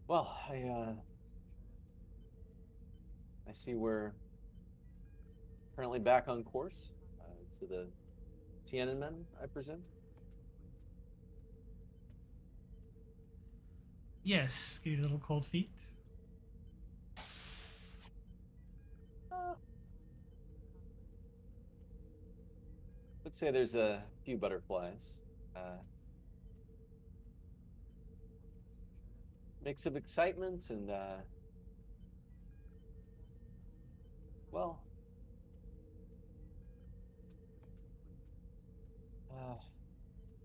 well, I see we're currently back on course to the Tian An Men, I presume. Yes, give you a little cold feet. Uh, let's say there's a few butterflies. Mix of excitement and well,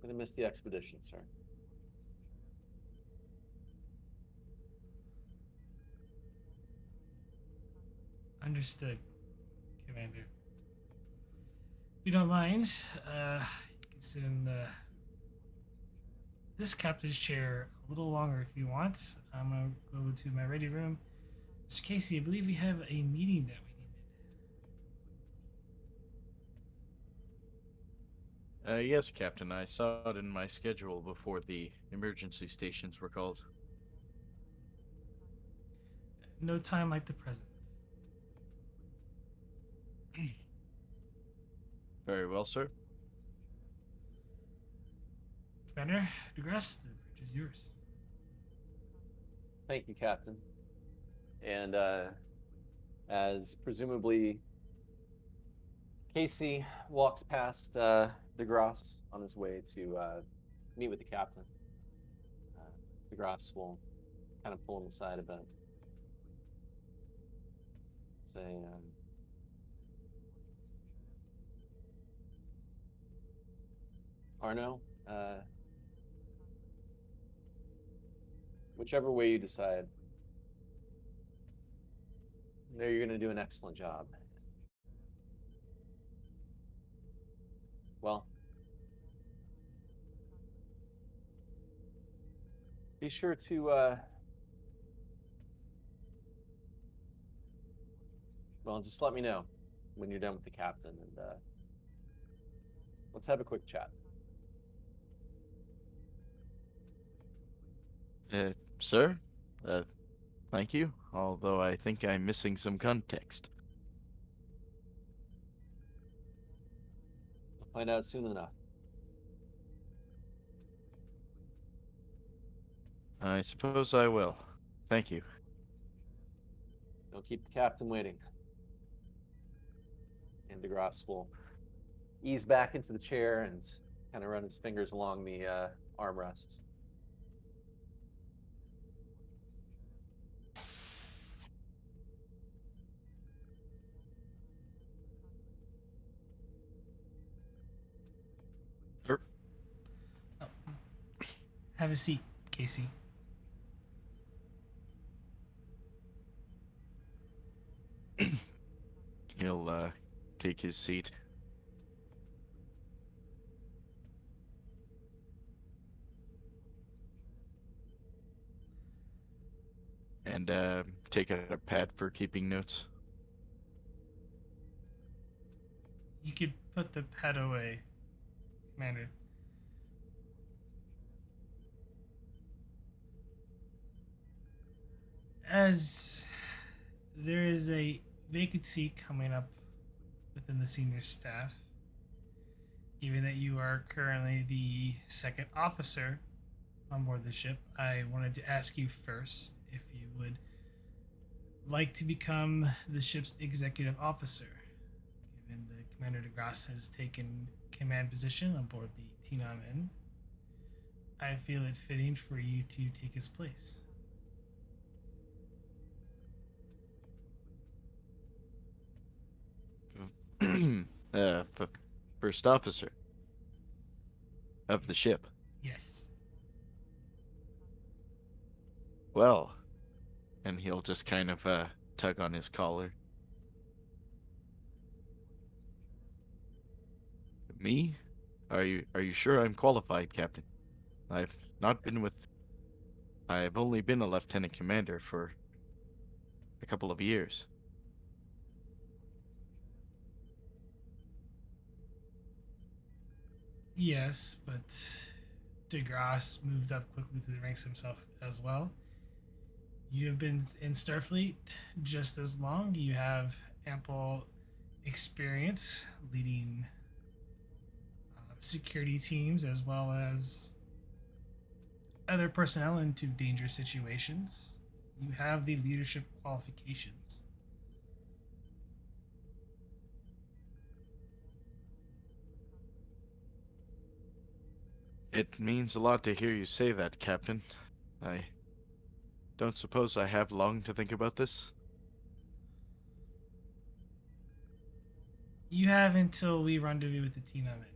gonna miss the expedition, sir. Understood, Commander. If you don't mind, you can sit in this captain's chair a little longer if you want. I'm gonna go to my ready room. Mr. Casey, I believe we have a meeting that we needed. Yes, Captain. I saw it in my schedule before the emergency stations were called. No time like the present. Very well, sir. Commander Degras, the bridge is yours. Thank you, Captain. And as presumably Casey walks past Degras on his way to meet with the captain, Degras will kind of pull him aside a bit. Say, Arno, whichever way you decide, there you're going to do an excellent job. Well, be sure to well, just let me know when you're done with the captain, and let's have a quick chat. Sir? Thank you, although I think I'm missing some context. We'll find out soon enough. I suppose I will. Thank you. Don't keep the captain waiting. And Degras will ease back into the chair and kind of run his fingers along the armrests. Sir? Have a seat, Casey. He'll take his seat. And take out a pad for keeping notes. You could put the pet away, Commander. As there is a vacancy coming up within the senior staff, given that you are currently the second officer on board the ship, I wanted to ask you first if you would like to become the ship's executive officer. Given that Commander Degras has taken command position on board the Tian An Men, I feel it fitting for you to take his place. First officer of the ship. Yes. Well, and he'll just kind of tug on his collar. Me? Are you sure I'm qualified, Captain? I've not been with. I've only been a lieutenant commander for a couple of years. Yes, but Degras moved up quickly through the ranks himself as well. You have been in Starfleet just as long. You have ample experience leading security teams as well as other personnel into dangerous situations. You have the leadership qualifications. It means a lot to hear you say that, Captain. I don't suppose I have long to think about this. You have until we rendezvous with the Tian An Men.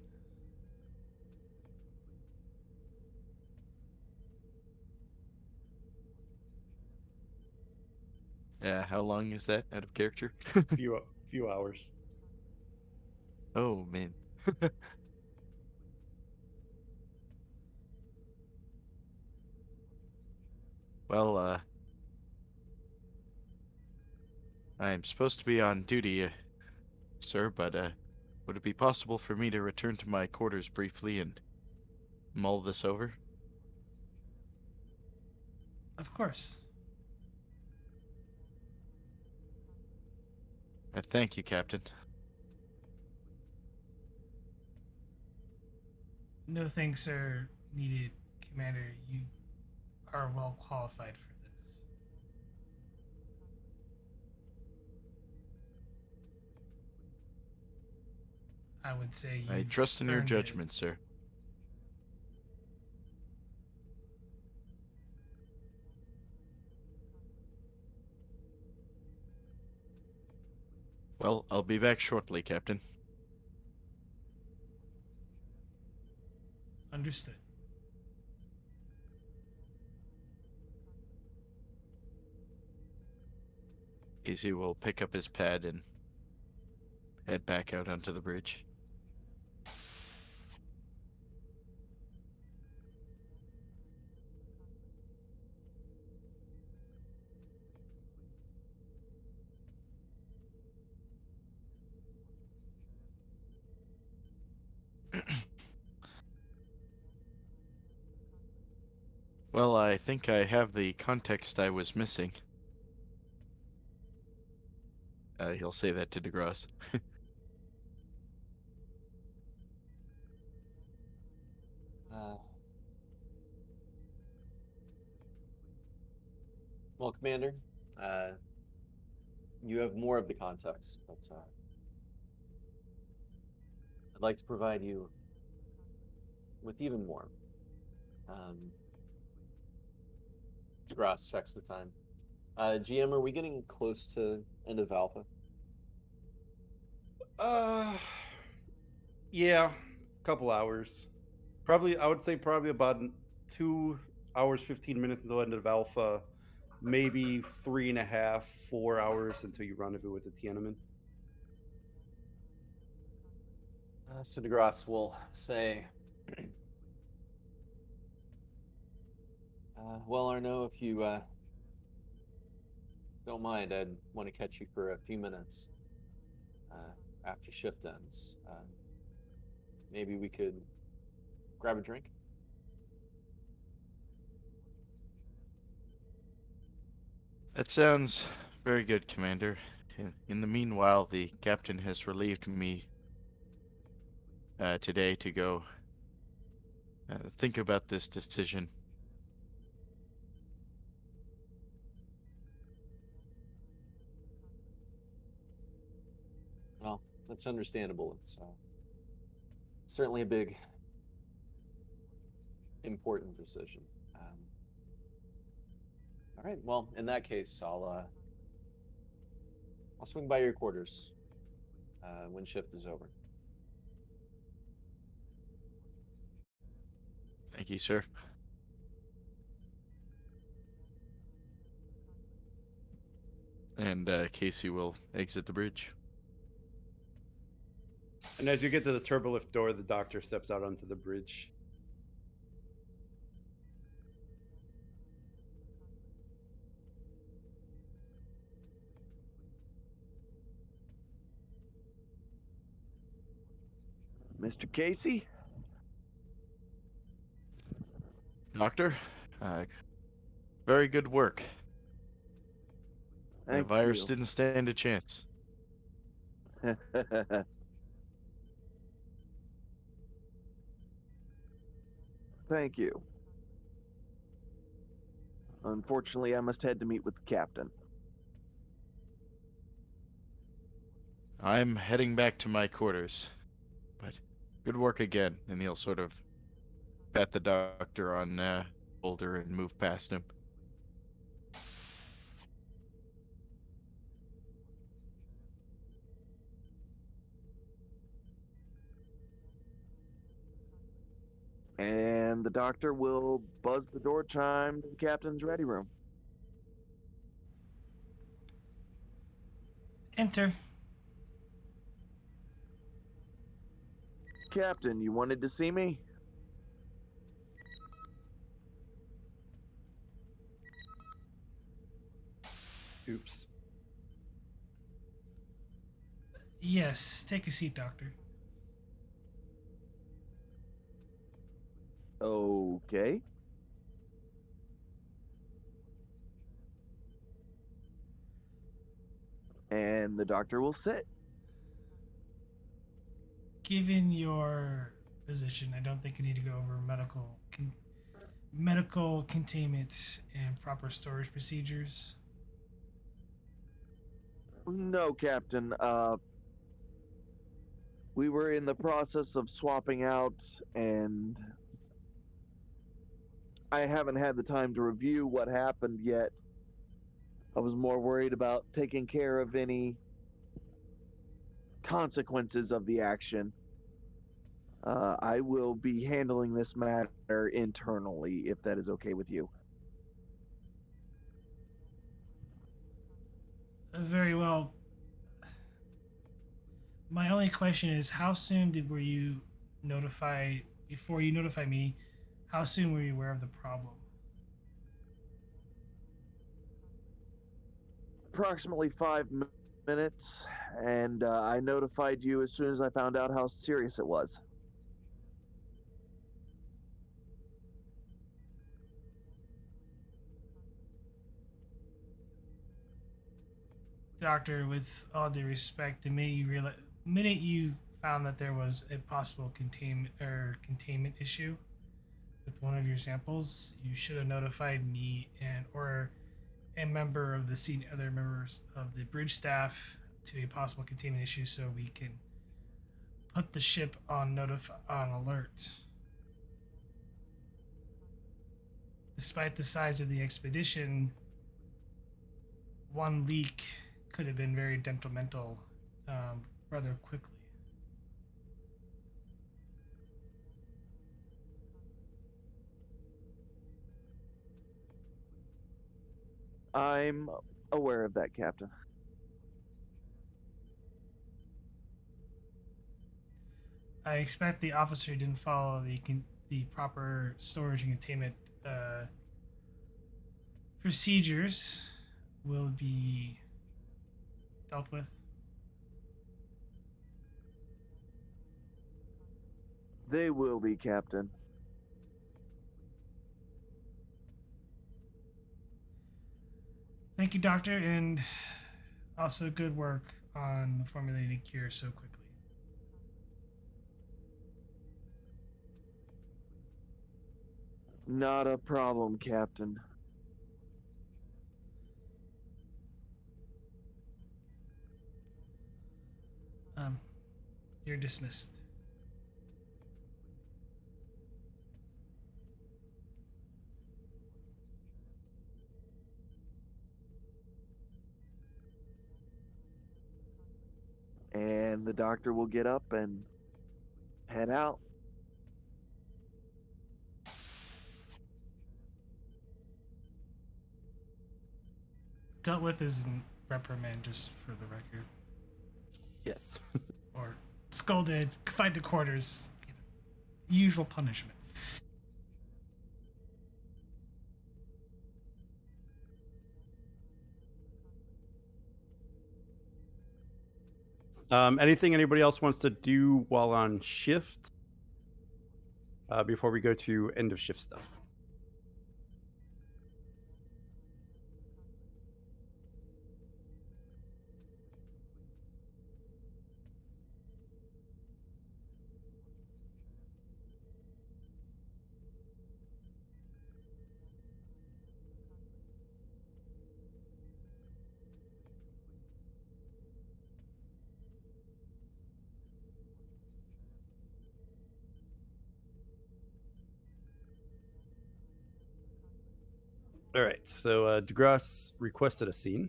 Yeah, how long is that out of character? few hours. Oh, man. Well, I'm supposed to be on duty, sir, but would it be possible for me to return to my quarters briefly and mull this over? Of course. Thank you, Captain. No thanks are needed, Commander. You are well qualified for this. I would say I you've trust in your earned it. judgment, sir. Well, I'll be back shortly, Captain. Understood. Easy will pick up his pad and head back out onto the bridge. Well, I think I have the context I was missing. He'll say that to Degras. Uh, well, Commander, you have more of the context, but I'd like to provide you with even more. Degras checks the time. GM, are we getting close to end of Alpha? Yeah, couple hours. Probably, I would say probably about 2 hours 15 minutes until end of Alpha. Maybe 3.5, 4 hours until you rendezvous with the Tian An Men. So Degras will say, well, Arnaud, if you don't mind, I'd want to catch you for a few minutes after shift ends. Maybe we could grab a drink. That sounds very good, Commander. In the meanwhile, the captain has relieved me today to go think about this decision. Well, that's understandable. It's certainly a big, important decision. All right. Well, in that case, I'll swing by your quarters when shift is over. Thank you, sir. And Casey will exit the bridge. And as you get to the turbolift door, the doctor steps out onto the bridge. Mr. Casey? Doctor, very good work. The Thank virus you. didn't stand a chance. Thank you. Unfortunately, I must head to meet with the captain. I'm heading back to my quarters. But good work again. And he'll sort of pat the doctor on the shoulder and move past him. And the doctor will buzz the door chime to the captain's ready room. Enter. Captain, you wanted to see me? Oops. Yes, take a seat, Doctor. Okay. And the doctor will sit. Given your position, I don't think you need to go over medical containment and proper storage procedures. No, Captain. We were in the process of swapping out, and I haven't had the time to review what happened yet. I was more worried about taking care of any consequences of the action. I will be handling this matter internally, if that is okay with you. Very well. My only question is, how soon were you notified? Before you notify me, how soon were you aware of the problem? Approximately 5 minutes, and I notified you as soon as I found out how serious it was. Doctor, with all due respect, the minute you found that there was a possible containment issue with one of your samples, you should have notified me and or a member of the other members of the bridge staff to a possible containment issue, so we can put the ship on alert. Despite the size of the expedition, one leak could have been very detrimental rather quickly. I'm aware of that, Captain. I expect the officer didn't follow the proper storage and containment procedures. will be dealt with. They will be, Captain. Thank you, Doctor, and also good work on formulating a cure so quickly. Not a problem, Captain. You're dismissed. And the doctor will get up and head out. Dealt with is in reprimand, just for the record, Yes. or scolded, confined to quarters. Usual punishment. Anything anybody else wants to do while on shift before we go to end of shift stuff? All right. So Degras requested a scene.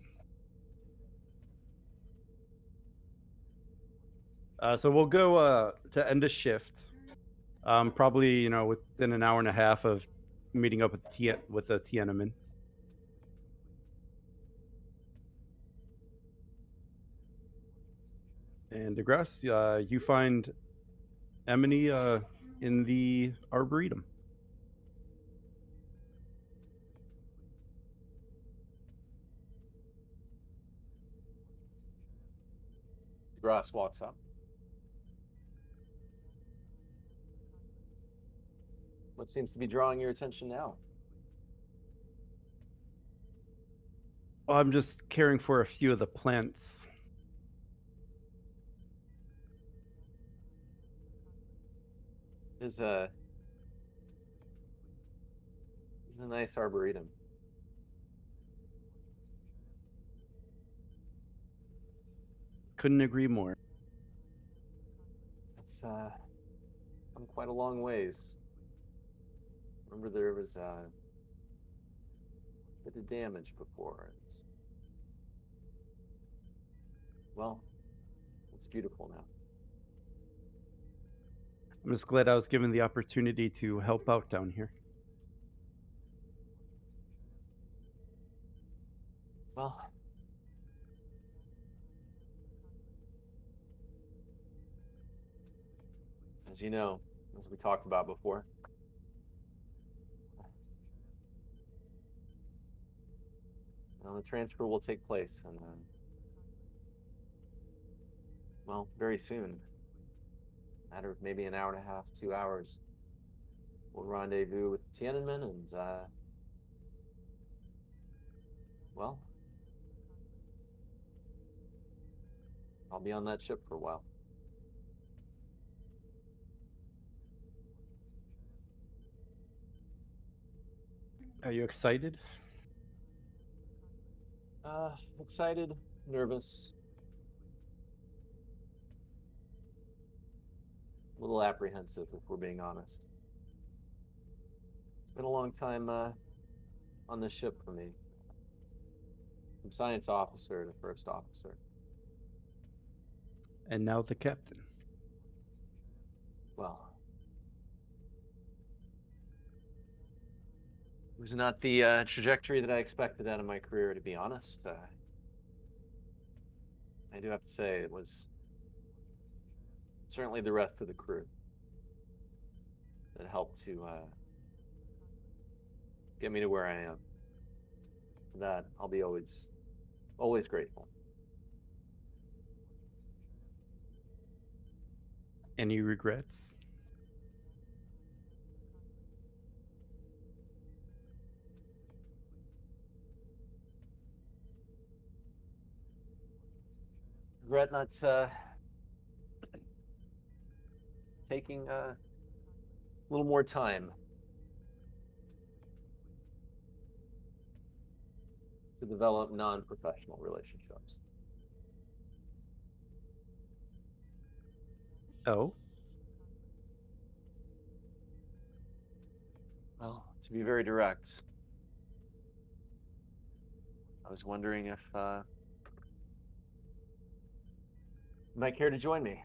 So we'll go to end of shift. Probably within an hour and a half of meeting up with the Tian An Men. And Degras, you find Emily in the Arboretum. Degras walks up. What seems to be drawing your attention now? Well, I'm just caring for a few of the plants. This is a nice arboretum. Couldn't agree more. It's come quite a long ways. Remember, there was a bit of damage before, and well, it's beautiful now. I'm just glad I was given the opportunity to help out down here. Well, as you know, as we talked about before, the transfer will take place, and well, very soon. Matter of maybe an hour and a half, 2 hours. We'll rendezvous with Tian An Men, and well, I'll be on that ship for a while. Are you excited? Excited, nervous, a little apprehensive, if we're being honest. It's been a long time on this ship for me. From science officer to first officer. And now the captain. Well, it was not the trajectory that I expected out of my career, to be honest. I do have to say it was certainly the rest of the crew that helped to get me to where I am. For that, I'll be always Always grateful. Any regrets? Regret not taking a little more time to develop non-professional relationships. Oh, Well, to be very direct, I was wondering if you might care to join me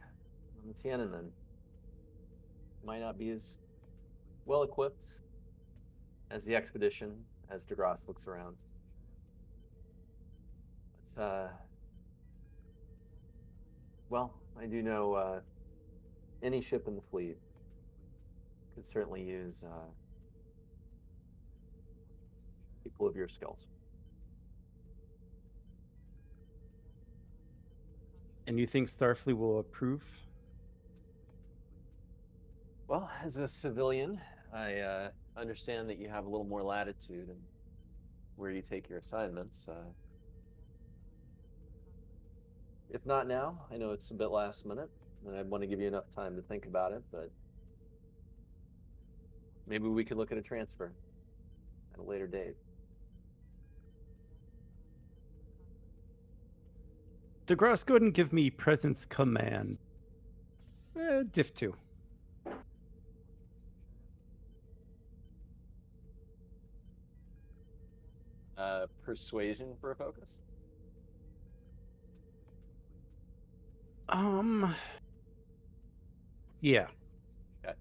on the Tian An Men. Might not be as well equipped as the expedition as Degras looks around. But well, I do know any ship in the fleet could certainly use people of your skills. and you think Starfleet will approve? Well, as a civilian, I understand that you have a little more latitude in where you take your assignments. If not now, I know it's a bit last minute, and I want to give you enough time to think about it, but maybe we could look at a transfer at a later date. Degras, go ahead and give me presence command. Diff 2. Persuasion for a focus? Yeah. Okay.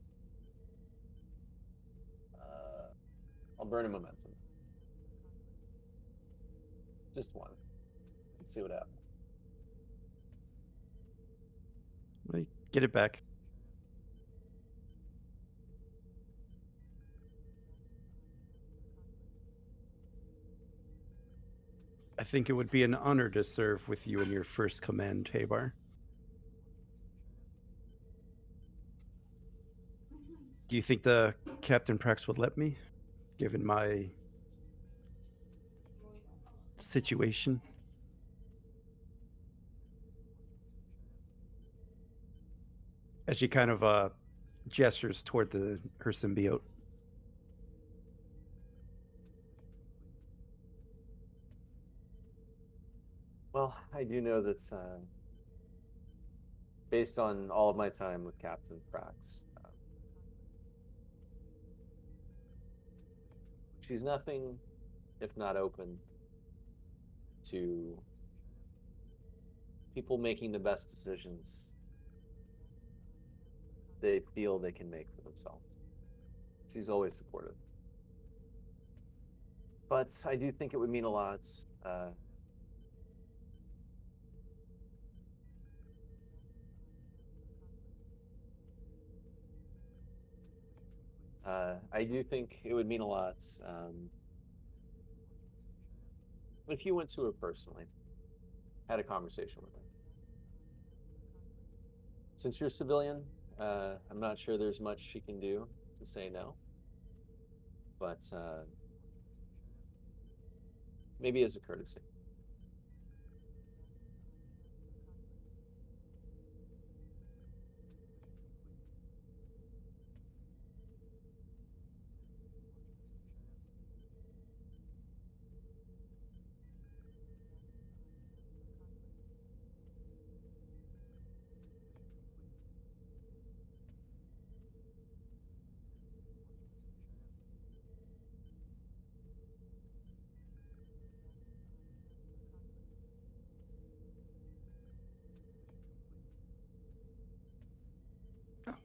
I'll burn a momentum. Just one. Let's see what happens. Get it back. I think it would be an honor to serve with you in your first command, Haybar. Do you think the Captain Prax would let me, given my situation? As she kind of gestures toward her symbiote. Well, I do know that based on all of my time with Captain Prax, she's nothing if not open to people making the best decisions they feel they can make for themselves. She's always supportive. But I do think it would mean a lot I do think it would mean a lot if you went to her personally, had a conversation with her. Since you're a civilian, I'm not sure there's much she can do to say no. But maybe as a courtesy.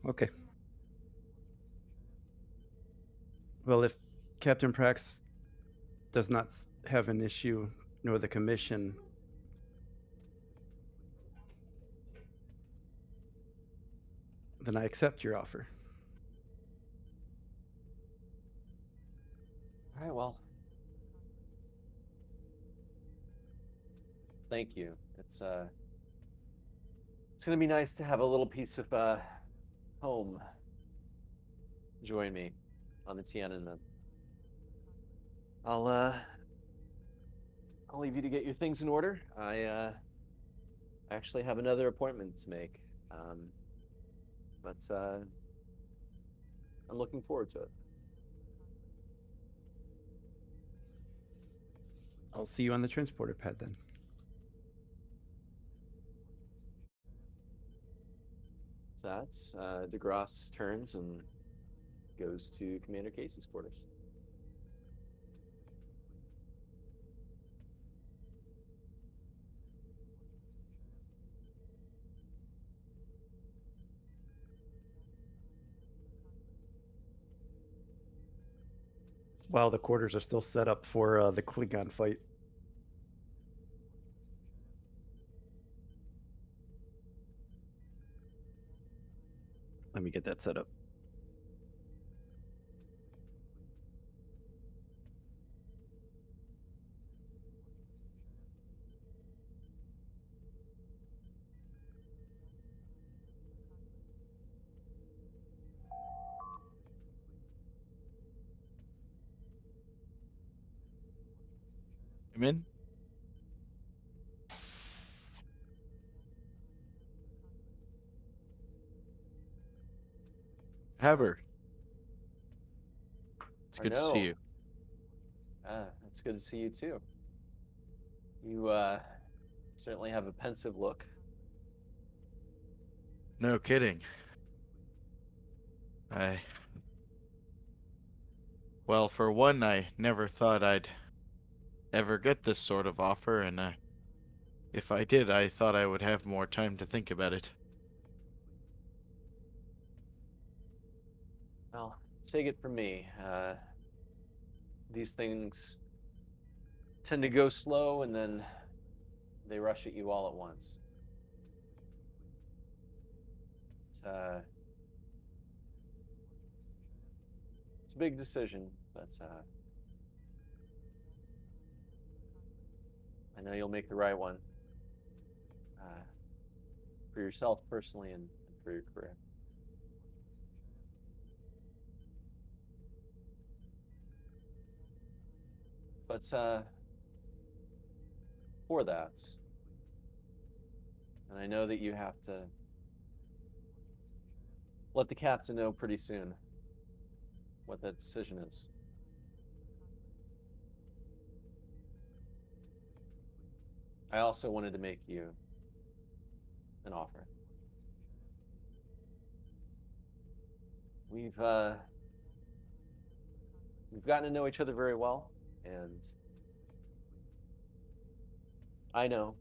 Okay. Well, if Captain Prax does not have an issue, nor the commission, then I accept your offer. All right, well. thank you. It's gonna be nice to have a little piece of home join me on the Tian An Men. I'll leave you to get your things in order. I actually have another appointment to make, but I'm looking forward to it. I'll see you on the transporter pad then. That's Degras turns and goes to Commander Casey's quarters. While the quarters are still set up for the Klingon fight. Let me get that set up. I'm in. Haber. It's good to see you. It's good to see you too. You certainly have a pensive look. No kidding. Well, for one, I never thought I'd ever get this sort of offer, and if I did, I thought I would have more time to think about it. Well, take it from me. These things tend to go slow and then they rush at you all at once. It's a big decision, but I know you'll make the right one for yourself personally and for your career. But for that, and I know that you have to let the captain know pretty soon what that decision is. I also wanted to make you an offer. We've gotten to know each other very well, and I know,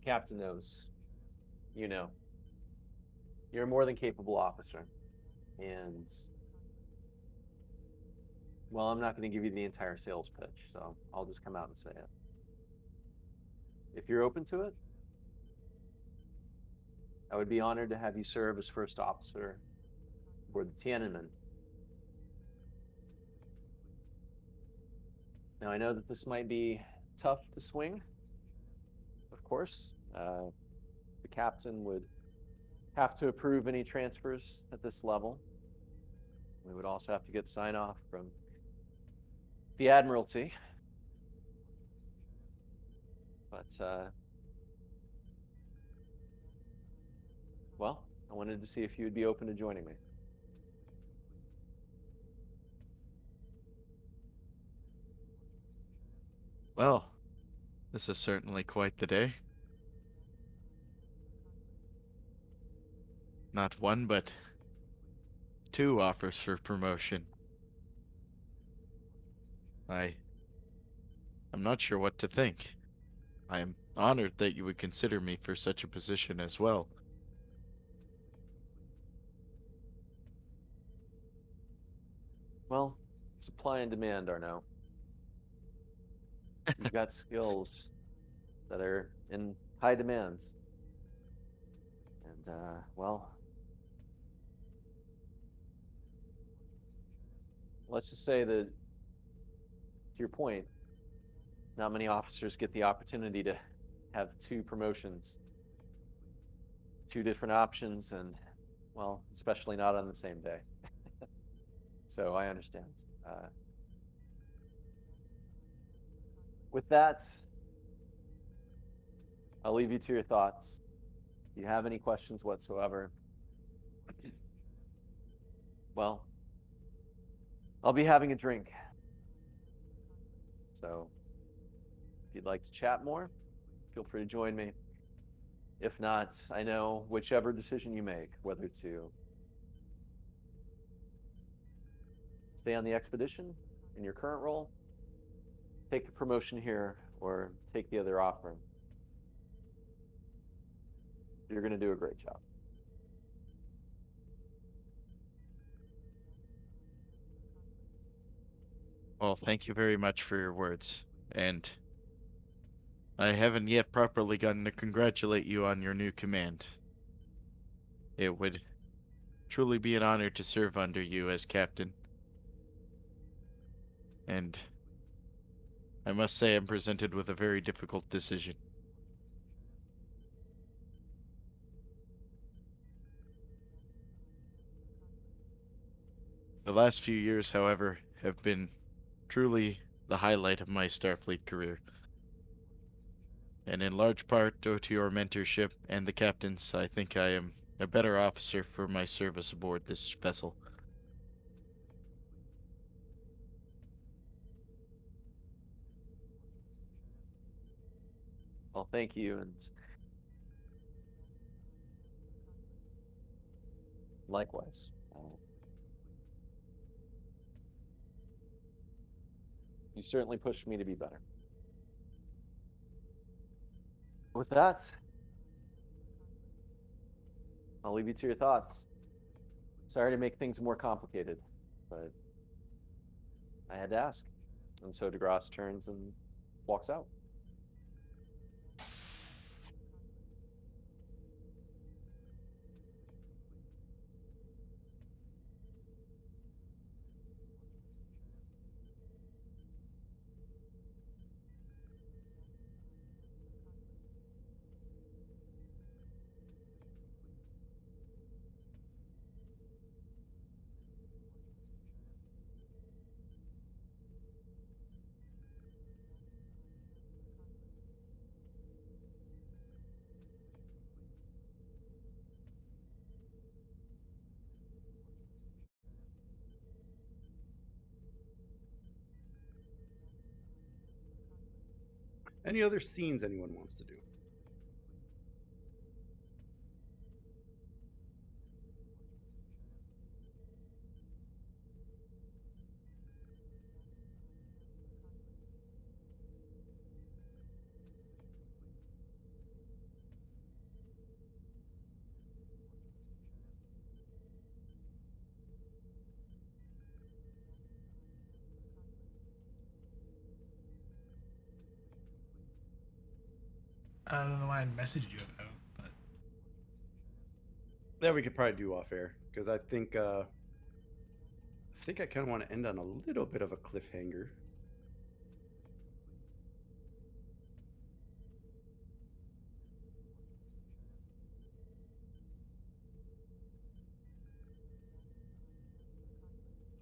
Captain knows, you know, you're a more than capable officer, and well, I'm not going to give you the entire sales pitch, so I'll just come out and say it. If you're open to it, I would be honored to have you serve as first officer aboard the Tian An Men. Now, I know that this might be tough to swing, of course. The captain would have to approve any transfers at this level. We would also have to get sign off from the Admiralty. But, well, I wanted to see if you would be open to joining me. Well, this is certainly quite the day. Not one, but two offers for promotion. I'm not sure what to think. I am honored that you would consider me for such a position as well. Well, supply and demand, Arno. You've got skills that are in high demand. And, well, let's just say that, to your point, Not many officers get the opportunity to have 2 promotions, 2 different options, and, well, especially not on the same day. So I understand. With that, I'll leave you to your thoughts. If you have any questions whatsoever, well, I'll be having a drink. So if you'd like to chat more, feel free to join me. If not, I know whichever decision you make, whether to stay on the expedition in your current role, take the promotion here, or take the other offer, you're going to do a great job. Well, thank you very much for your words. And I haven't yet properly gotten to congratulate you on your new command. It would truly be an honor to serve under you as captain. And I must say I'm presented with a very difficult decision. The last few years, however, have been truly the highlight of my Starfleet career. And in large part due to your mentorship and the captain's, I think I am a better officer for my service aboard this vessel. Well, thank you, and likewise. You certainly pushed me to be better. With that, I'll leave you to your thoughts. Sorry to make things more complicated, but I had to ask. And so Degras turns and walks out. Any other scenes anyone wants to do? I don't know why I messaged you about, but That we could probably do off air because I think I kind of want to end on a little bit of a cliffhanger.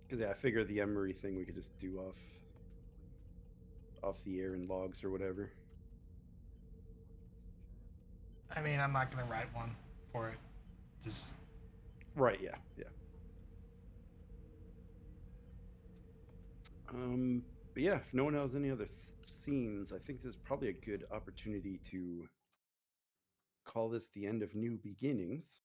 Because yeah, I figure the Emery thing we could just do off the air in logs or whatever. I mean, I'm not gonna write one for it. Just Right, yeah. But yeah, if no one has any other scenes, I think there's probably a good opportunity to call this the end of New Beginnings.